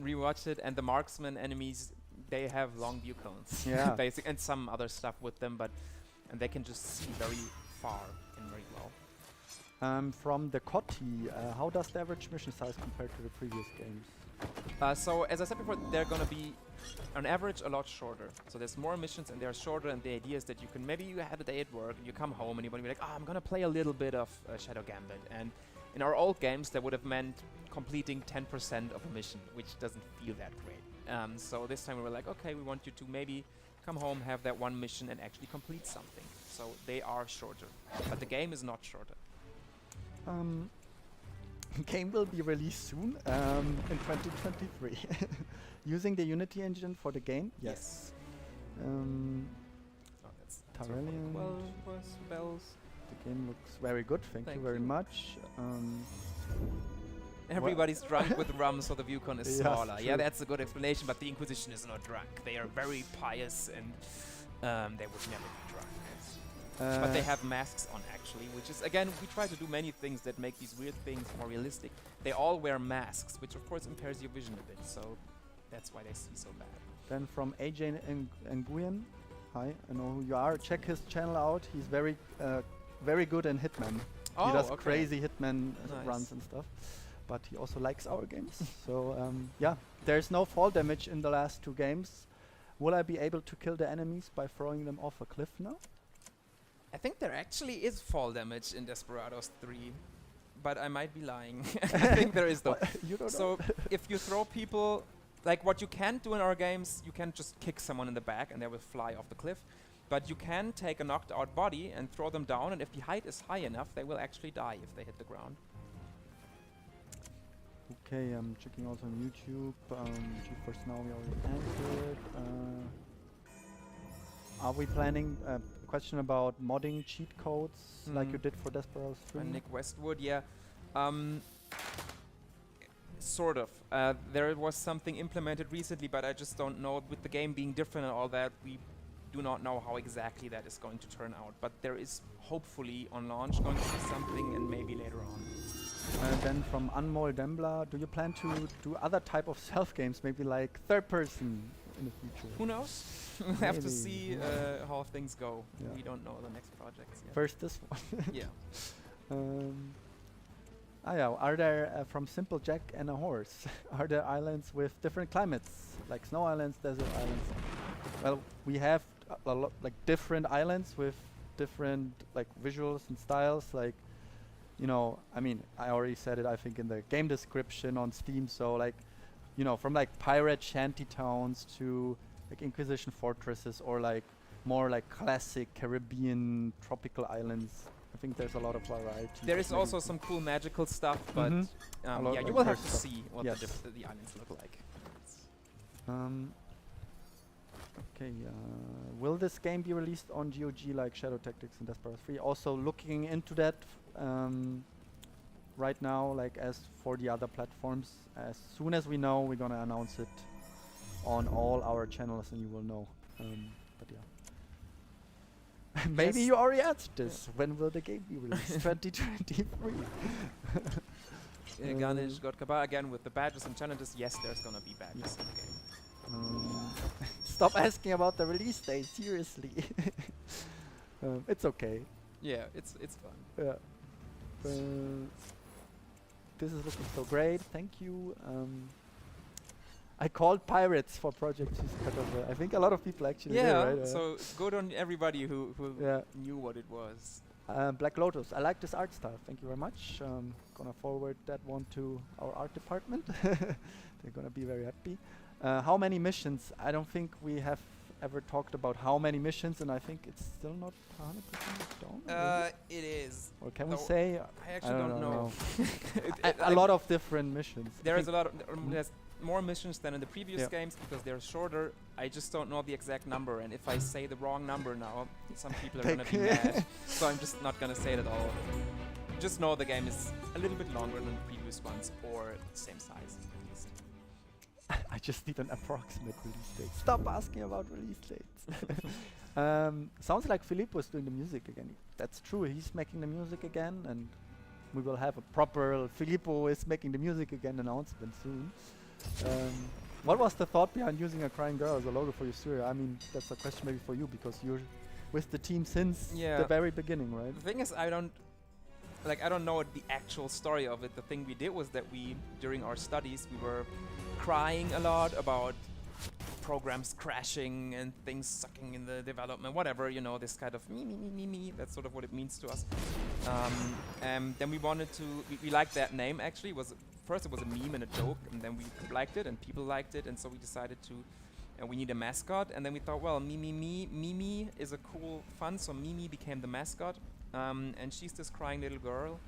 rewatched it, and the marksman enemies, they have long view cones, Yeah. basic, and some other stuff with them, and they can just see very far and very well. from the Cotti, how does the average mission size compare to the previous games? So as I said before, they're gonna be, on average, a lot shorter. So there's more missions and they're shorter, and the idea is that you can, maybe you had a day at work, you come home and you're gonna be like, oh, I'm gonna play a little bit of Shadow Gambit. And in our old games, that would have meant completing 10% of a mission, which doesn't feel that great. So this time we were like, okay, we want you to maybe come home, have that one mission, and actually complete something. So they are shorter, but the game is not shorter. Game will be released soon in 2023. Using the Unity engine for the game? Yes. Oh, that's Tyrellian. Well, bells. The game looks very good. Thank you Thank very you. much. Everybody's drunk with rum, so the viewcon is Yes, smaller. Yeah, true. that's a good explanation, but the Inquisition is not drunk. They are very pious and they would never be drunk. But they have masks on, actually, which is, again, we try to do many things that make these weird things more realistic. They all wear masks, which of course impairs your vision a bit, so that's why they see so bad. Then from AJ Nguyen. Hi, I know who you are. Check his channel out. He's very good in Hitman. He does okay. crazy Hitman Nice. runs and stuff. But he also likes our games. So yeah, there's no fall damage in the last 2 games. Will I be able to kill the enemies by throwing them off a cliff now? I think there actually is fall damage in Desperados 3, but I might be lying. I think there is though. You don't So know. if you throw people, like what you can't do in our games, you can just kick someone in the back and they will fly off the cliff. But you can take a knocked out body and throw them down, and if the height is high enough, they will actually die if they hit the ground. Okay, I'm checking also on YouTube. GeForce Now we already answered. Are we planning a question about modding cheat codes like you did for Desperados 3? Nick Westwood, yeah. Sort of. There was something implemented recently, but I just don't know. With the game being different and all that, we do not know how exactly that is going to turn out. But there is hopefully on launch going to be something, and maybe later on. Then from Anmol Dembla, do you plan to do other type of self games, maybe like third person in the future? Who knows? We'll have to Maybe, see yeah. how things go. Yeah. We don't know the next projects yet. First this one. Yeah. Yeah, are there, from Simple Jack and a Horse, are there islands with different climates, like snow islands, desert islands? Well, we have a lot, like different islands with different like visuals and styles, like, you know, I mean, I already said it, I think, in the game description on Steam, so like, you know, from like pirate shanty towns to like Inquisition fortresses, or like more like classic Caribbean tropical islands. I think there's a lot of variety. There is also some cool magical stuff, but Mhm. A lot yeah, like you will have curse to stuff. see what Yes. the islands look like. Okay, will this game be released on GOG like Shadow Tactics and Desperados 3? Also looking into that right now, like as for the other platforms. As soon as we know, we're gonna announce it on all our channels and you will know. But yeah. Maybe Yes. you already answered this. When will the game be released? 2023. Ganesh Godkaba, again with the badges and challenges, yes, there's gonna be badges in the game. Stop asking about the release date, seriously. It's okay. Yeah, it's fun. Yeah. This is looking so great. Thank you. I called pirates for Project Cheese. I think a lot of people actually did, Yeah, right? so good on everybody who Yeah. knew what it was. Black Lotus. I like this art style. Thank you very much. Gonna forward that one to our art department. They're gonna be very happy. How many missions? I don't think we have ever talked about how many missions, and I think it's still not 100% done. is it? It is. Or can we no, say I actually don't know. a lot of different missions? There I is a think lot of there's more missions than in the previous Yeah. games because they're shorter. I just don't know the exact number, and if I say the wrong number now, some people are gonna be mad. So I'm just not gonna say it at all. Just know the game is a little bit longer than the previous ones, or same size at least. I just need an approximate release date. Stop asking about release dates. Sounds like Philippe was doing the music again. That's true. He's making the music again, and we will have a proper Filippo is making the music again announcement soon. What was the thought behind using a crying girl as a logo for your studio? I mean, that's a question maybe for you because you're with the team since the very beginning, right? The thing is, I don't know the actual story of it. The thing we did was that we, during our studies, we were crying a lot about programs crashing and things sucking in the development, whatever, you know, this kind of me. That's sort of what it means to us. Then we wanted to, we liked that name actually. First it was a meme and a joke, and then we liked it and people liked it, and so we decided to, we need a mascot, and then we thought, well, Mimi is a cool fun, so Mimi became the mascot, and she's this crying little girl,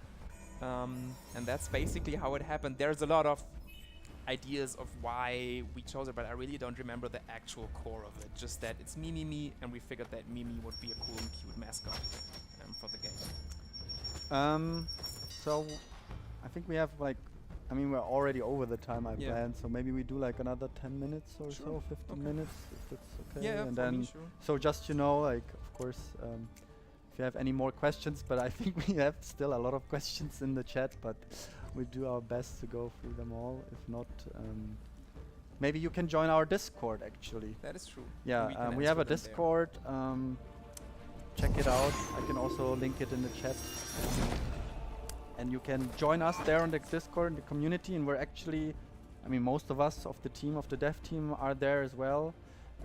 and that's basically how it happened. There's a lot of ideas of why we chose it, but I really don't remember the actual core of it. Just that it's Mimi, and we figured that Mimi would be a cool and cute mascot. for the game? So I think we have like, I mean, we're already over the time I Yeah. planned, so maybe we do like another 10 minutes or Sure. so, 15 Okay. minutes, if that's okay. Yeah, and for then, me, sure. so just you know, like, of course, if you have any more questions, but I think we have still a lot of questions in the chat, but we do our best to go through them all. If not, maybe you can join our Discord actually. That is true. Yeah, We can we have a answer them there. Discord. Check it out. I can also link it in the chat. And you can join us there on the Discord in the community. And we're actually, I mean, most of us of the team, of the dev team, are there as well.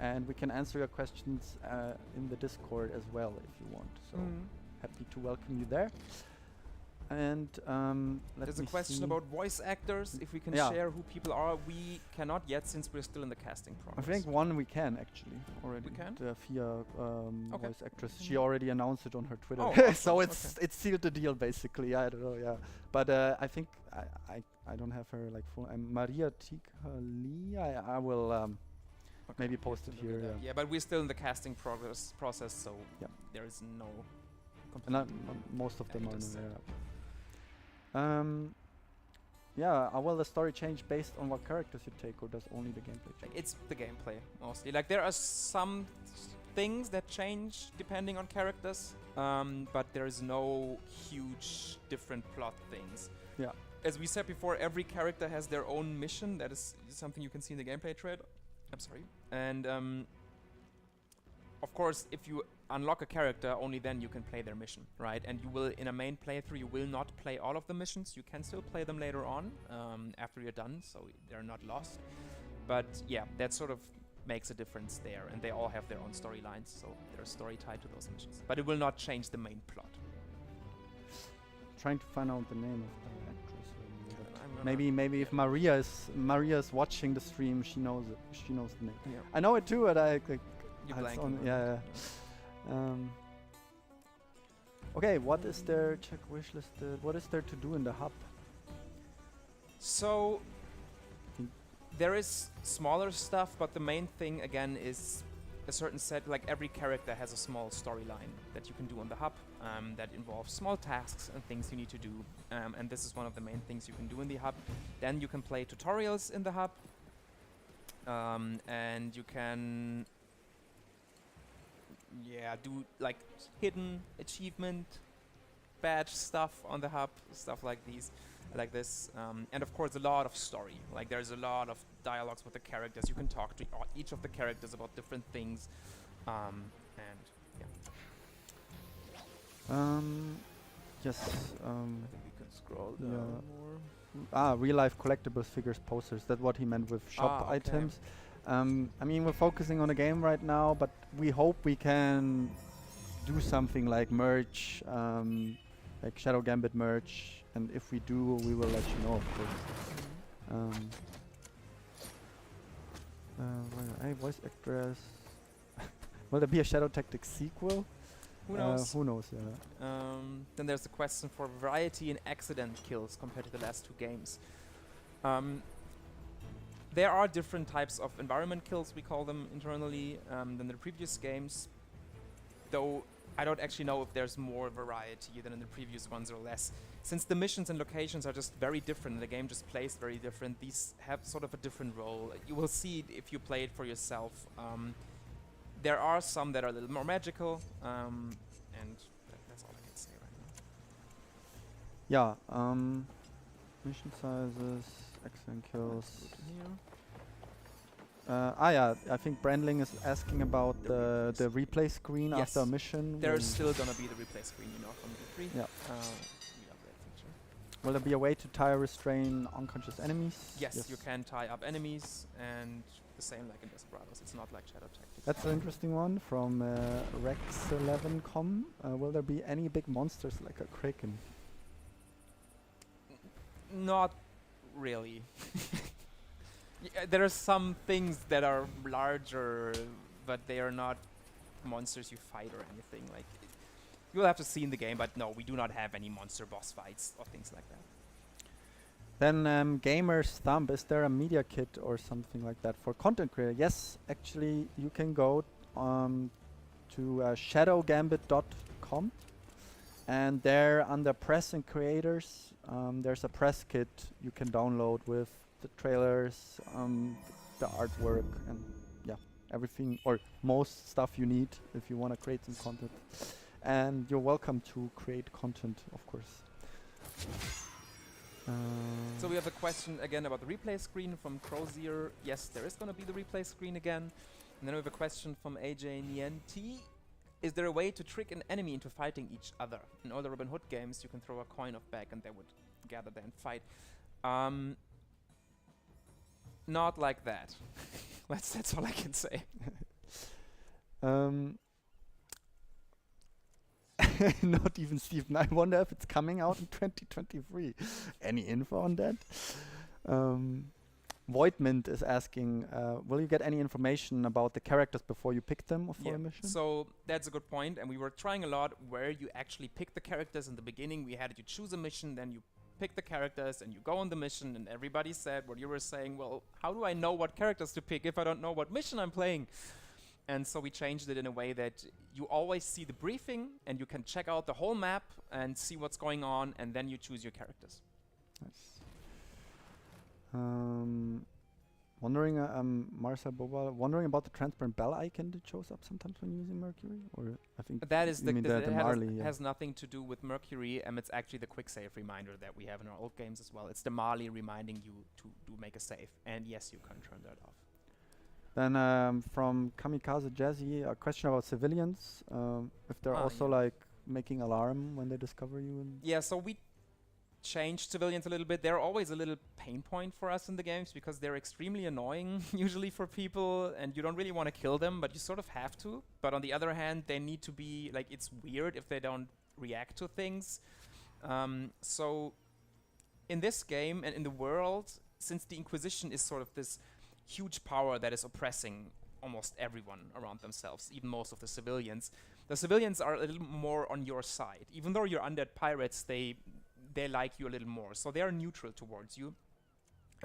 And we can answer your questions in the Discord as well if you want. So happy to welcome you there. And There's a question about voice actors. If we can Yeah. share who people are, we cannot yet since we're still in the casting I process. think one we can actually already. We can? The Fia Okay. voice actress. She already announced it on her Twitter. Oh, So awesome. it's sealed the deal basically. I don't know. Yeah, but I think I don't have her like full. Maria Tikali. I will Okay, maybe we have post to it look here. at that. Yeah. Yeah, but we're still in the casting process, so Yeah. there is no. And most of them are actors there. set. Yeah. Will the story change based on what characters you take, or does only the gameplay change? It's the gameplay mostly. Like there are some things that change depending on characters, but there is no huge different plot things. Yeah. As we said before, every character has their own mission. That is something you can see in the gameplay trailer. I'm sorry. And of course, if you unlock a character, only then you can play their mission, right? And you will, in a main playthrough, you will not play all of the missions. You can still play them later on, after you're done, so they're not lost. But yeah, that sort of makes a difference there, and they all have their own storylines, so there's a story tied to those missions. But it will not change the main plot. Trying to find out the name of the actress. but I'm gonna- maybe if Maria's watching the stream, she knows it. She knows the name. Yeah. I know it too, but I like. You're it's blanking on- on yeah, it. Okay, what is there? Check wishlisted. What is there to do in the hub? So think- there is smaller stuff, but the main thing again is a certain set. Like every character has a small storyline that you can do on the hub that involves small tasks and things you need to do. And this is one of the main things you can do in the hub. Then you can play tutorials in the hub, and you can do like hidden achievement badge stuff on the hub, stuff like these, like this, and of course a lot of story. Like there's a lot of dialogues with the characters. You can talk to each of the characters about different things, and yeah. Yes. I think we can scroll down Yeah. more. Real life collectibles, figures, posters. That's what he meant with shop Okay. items. I mean, we're focusing on a game right now, but we hope we can do something like merch, like Shadow Gambit merch. And if we do, we will let you know, of course. Hey, voice actress. Will there be a Shadow Tactics sequel? Who knows? Who knows? Yeah. Then there's the question for variety in accident kills compared to the last two games. There are different types of environment kills, we call them internally, than the previous games. Though I don't actually know if there's more variety than in the previous ones or less. Since the missions and locations are just very different, the game just plays very different, these have sort of a different role. You will see it if you play it for yourself. There are some that are a little more magical, and that's all I can say right now. Yeah. Mission sizes, excellent kills. Yeah, I think Brandling is asking about the replay screen Yes. after a mission. There's still gonna be the replay screen, from E3. Yeah. We have that feature. Will there be a way to tie or restrain unconscious enemies? Yes, you can tie up enemies, and the same like in Desperados. It's not like Shadow Tactics. That's an interesting one from Rex11com. Will there be any big monsters like a Kraken? Not really. There are some things that are larger, but they are not monsters you fight or anything. Like you'll have to see in the game, but no, we do not have any monster boss fights or things like that. Then Gamer's Thumb, is there a media kit or something like that for content creator? Yes, actually you can go to shadowgambit.com And there, under press and creators, there's a press kit you can download with the trailers, the artwork, and yeah, everything or most stuff you need if you want to create some content. And you're welcome to create content, of course. So we have a question again about the replay screen from Crozier. Yes, there is going to be the replay screen again. And then we have a question from AJ Nienti. Is there a way to trick an enemy into fighting each other? In all the Robin Hood games, you can throw a coin of back and they would gather there and fight. Not like that. That's all I can say. Not even Stephen. I wonder if it's coming out in 2023. Any info on that? Voidmint is asking, will you get any information about the characters before you pick them for a mission? So that's a good point, and we were trying a lot where you actually pick the characters. In the beginning, we had you choose a mission, then you pick the characters, and you go on the mission, and everybody said what you were saying, well, how do I know what characters to pick if I don't know what mission I'm playing? And so we changed it in a way that you always see the briefing, and you can check out the whole map and see what's going on, and then you choose your characters. Nice. Wondering, Marcel Boba, wondering about the transparent bell icon that shows up sometimes when using Mercury, or I think that is you mean that Marley, has nothing to do with Mercury, and it's actually the quick save reminder that we have in our old games as well. It's the Marley reminding you to make a save, and yes, you can turn that off. Then from Kamikaze Jazzy, a question about civilians, if they're also like making alarm when they discover you. Yeah, so we changed civilians a little bit. They're always a little pain point for us in the games because they're extremely annoying usually for people, and you don't really want to kill them, but you sort of have to. But on the other hand, they need to be like, it's weird if they don't react to things. So in this game and in the world, since the Inquisition is sort of this huge power that is oppressing almost everyone around themselves, even most of the civilians are a little more on your side. Even though you're undead pirates, they like you a little more, so they are neutral towards you.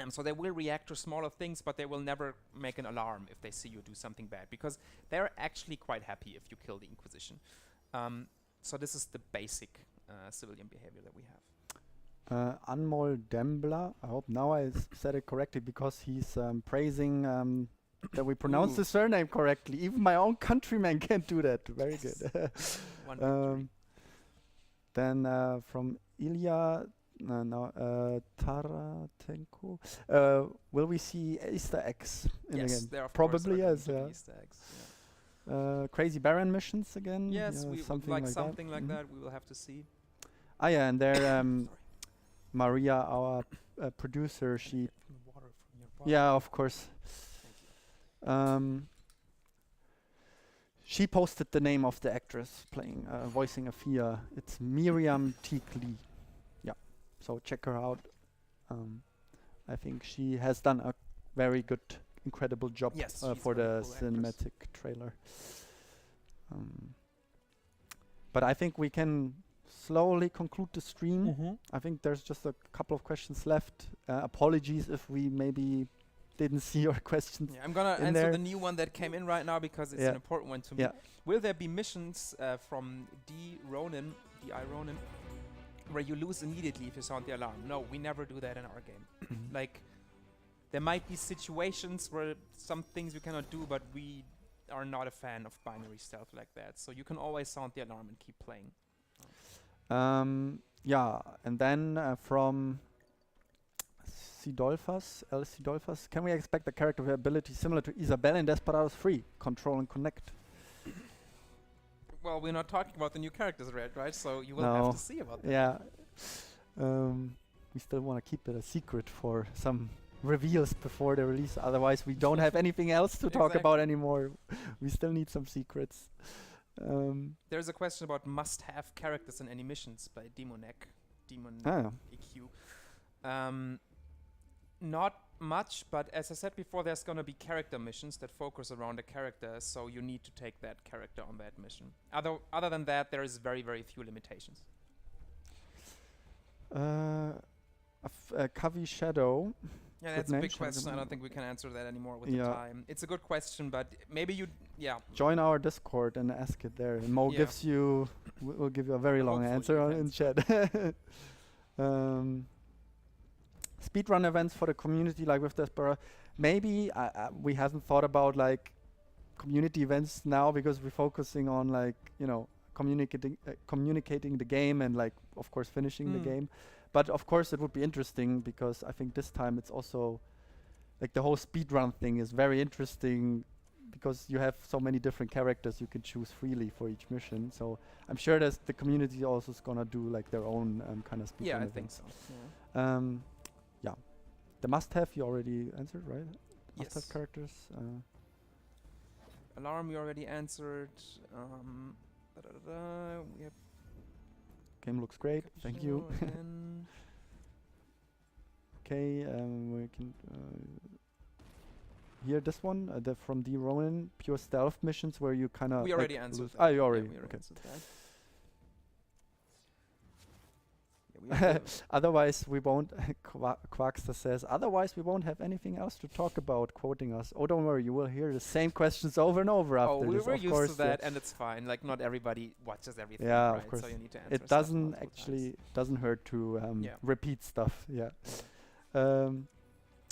So they will react to smaller things, but they will never make an alarm if they see you do something bad, because they're actually quite happy if you kill the Inquisition. So this is the basic civilian behavior that we have. Anmol Dembla, I hope now I said it correctly, because he's praising that we pronounce the surname correctly. Even my own countryman can't do that. Very good. One victory. Then from Ilya Taratenko, will we see Easter eggs in the game? There are probably yes. Yeah. Easter eggs. Yeah. Crazy Baron missions again. Yes, we something would like that. something like that. We will have to see. Ah, yeah, and there, Maria, our producer, she. Water from your bottle. Yeah, of course. She posted the name of the actress playing, voicing Afia. It's Miriam Teak Lee. Yeah, so check her out. I think she has done a very good, incredible job for the cinematic trailer. But I think we can slowly conclude the stream. I think there's just a couple of questions left. Apologies if we maybe didn't see your questions. Yeah, I'm gonna answer the new one that came in right now because it's an important one to me. Will there be missions from D. Ronin, where you lose immediately if you sound the alarm? No, we never do that in our game. Like, there might be situations where some things you cannot do, but we are not a fan of binary stealth like that. So you can always sound the alarm and keep playing. Yeah, and then from Sidolfas, El Sidolfas, can we expect a character with ability similar to Isabel in Desperados 3, Control and Connect? Well, we're not talking about the new characters, right? So you will have to see about that. Yeah. We still want to keep it a secret for some reveals before the release. Otherwise, we don't have anything else to talk about anymore. We still need some secrets. There's a question about must-have characters in any missions by Demon EQ. Not much, but as I said before, there's going to be character missions that focus around a character, so you need to take that character on that mission. Other than that, there is very, very few limitations. Kavi Shadow Yeah, Good that's a name, big Shadow question. I Gambit. don't think we can answer that anymore with Yeah. the time. It's a good question, but maybe Join our Discord and ask it there. And Mo Yeah. gives you, will give you a very long Hopefully answer you in can chat. Speedrun events for the community, like with Desperado. Maybe we haven't thought about like community events now because we're focusing on like, you know, communicating the game and like, of course, finishing the game. But of course, it would be interesting because I think this time it's also like the whole speedrun thing is very interesting because you have so many different characters you can choose freely for each mission. So I'm sure that the community also is gonna do like their own kind of speedrun Yeah, I events. think so. Yeah. Yeah, the must-have you already answered, right? Must-have Yes. characters. Alarm you already answered. We have Game looks great. Thank you. Shadow again. Okay, we can here this one from D Ronin, pure stealth missions where you kind of We already answered that. Ah, you Yeah, already. we Okay. answered that. Yeah, we have the- Otherwise, we won't. Quackster says, otherwise, we won't have anything else to talk about, quoting us. Oh, don't worry, you will hear the same questions over and over after Oh, we this. were Of used course, to that, and it's fine. Like, not everybody watches everything, Yeah, right? of course. So you need to answer it stuff doesn't multiple times. actually doesn't hurt to Yeah. repeat stuff. Yeah. You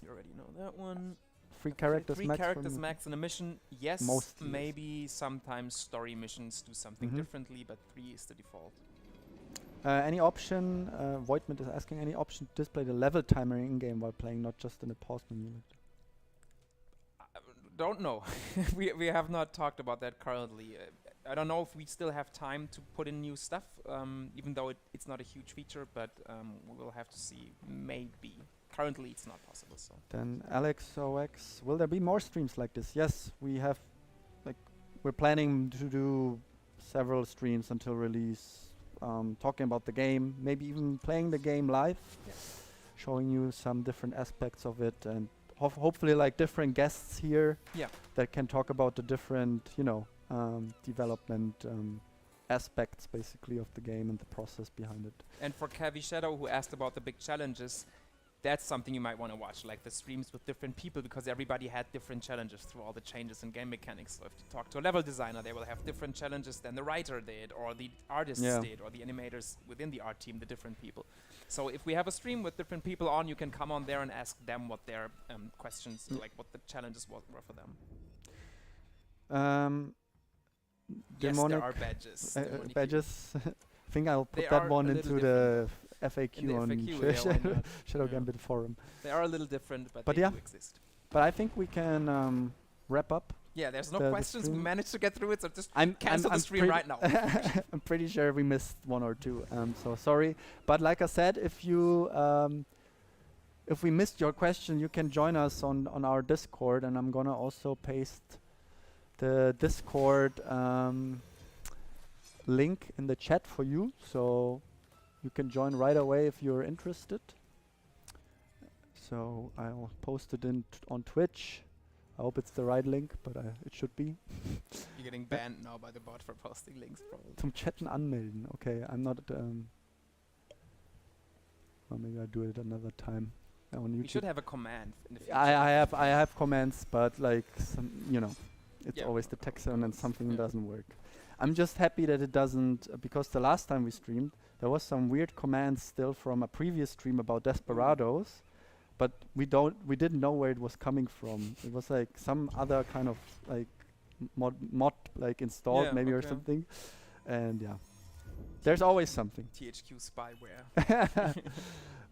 already know that one. Three Okay, characters Three max. characters from max in a mission. Yes, Mostly, yes. maybe sometimes story missions do something Mhm. differently, but 3 is the default. Any option? Voidment is asking any option to display the level timer in game while playing, not just in the pause menu. Don't know. we have not talked about that currently. I don't know if we still have time to put in new stuff, even though it's not a huge feature, but we will have to see. Maybe. Currently, it's not possible. So. Then Alex OX, will there be more streams like this? Yes, we have. Like, we're planning to do several streams until release, talking about the game, maybe even playing the game live, showing you some different aspects of it, and hopefully like different guests here Yeah. that can talk about the different, you know, development aspects basically of the game and the process behind it. And for Cavi Shadow, who asked about the big challenges, that's something you might want to watch, like the streams with different people, because everybody had different challenges through all the changes in game mechanics. So if you talk to a level designer, they will have different challenges than the writer did, or the artists did, or the animators within the art team, the different people. So if we have a stream with different people on, you can come on there and ask them what their questions, like what the challenges were for them. Yes, Demonic there are badges. Demonic badges. I think I'll They put that are one a into little the In FAQ the on FAQ, yeah, why not? Shadow Yeah. Gambit forum. They are a little different, but But they yeah. do exist. But I think we can wrap up. Yeah, there's no The questions. We stream. managed to get through it, so just I'm cancel the stream right now. I'm pretty sure we missed one or two. So sorry, but like I said, if we missed your question, you can join us on our Discord, and I'm gonna also paste the Discord link in the chat for you, so you can join right away if you're interested. So I'll post it on Twitch. I hope it's the right link, but it should be. You're getting banned now by the bot for posting links, probably. Zum Chatten anmelden. Okay, I'm not. Well, maybe I'll do it another time on YouTube. You should have a command in the future. I have comments, but like it's Yeah, always the no text and then something yeah. doesn't work. I'm just happy that it doesn't because the last time we streamed there was some weird commands still from a previous stream about Desperados, but we didn't know where it was coming from. It was like some other kind of like mod like installed Yeah, maybe or okay. something, and yeah, there's always something. THQ spyware.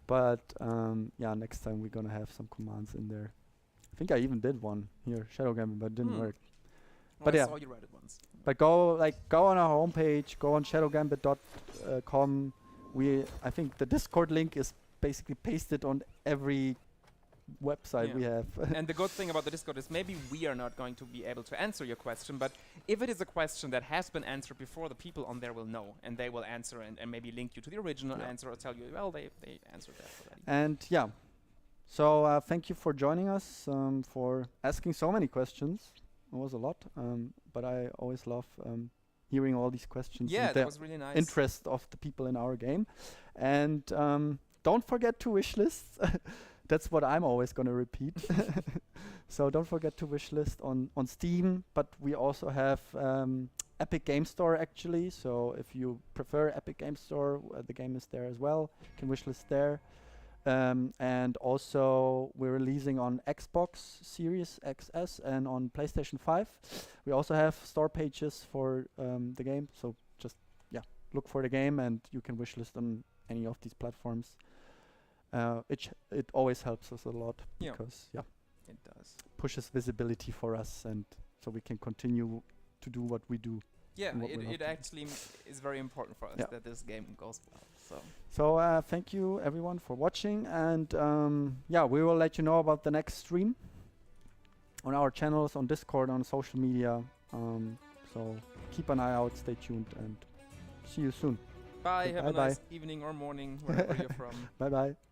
But yeah, next time we're gonna have some commands in there. I think I even did one here, Shadow Gambit, but it didn't work. But I yeah. saw you write it once. But go on our homepage, go on shadowgambit.com. I think the Discord link is basically pasted on every website we have. And the good thing about the Discord is maybe we are not going to be able to answer your question, but if it is a question that has been answered before, the people on there will know, and they will answer and maybe link you to the original answer or tell you, well, they answered that already. And yeah, so thank you for joining us, for asking so many questions. It was a lot, but I always love hearing all these questions. Yeah, and that the was really nice. interest of the people in our game. And don't forget to wishlist That's what I'm always going to repeat. So don't forget to wishlist on Steam, but we also have Epic Game Store actually. So if you prefer Epic Game Store, the game is there as well. You can wishlist there. And also we're releasing on Xbox Series XS and on PlayStation 5. We also have store pages for the game. So just look for the game and you can wishlist on any of these platforms. It always helps us a lot because It does. pushes visibility for us, and so we can continue to do what we do. Yeah, and what we love it to do. actually is very important for us Yeah. that this game goes well. So So thank you everyone for watching, and we will let you know about the next stream on our channels, on Discord, on social media. So keep an eye out, stay tuned, and see you soon. bye. Have a Bye-bye. nice evening or morning wherever you're from. Bye bye.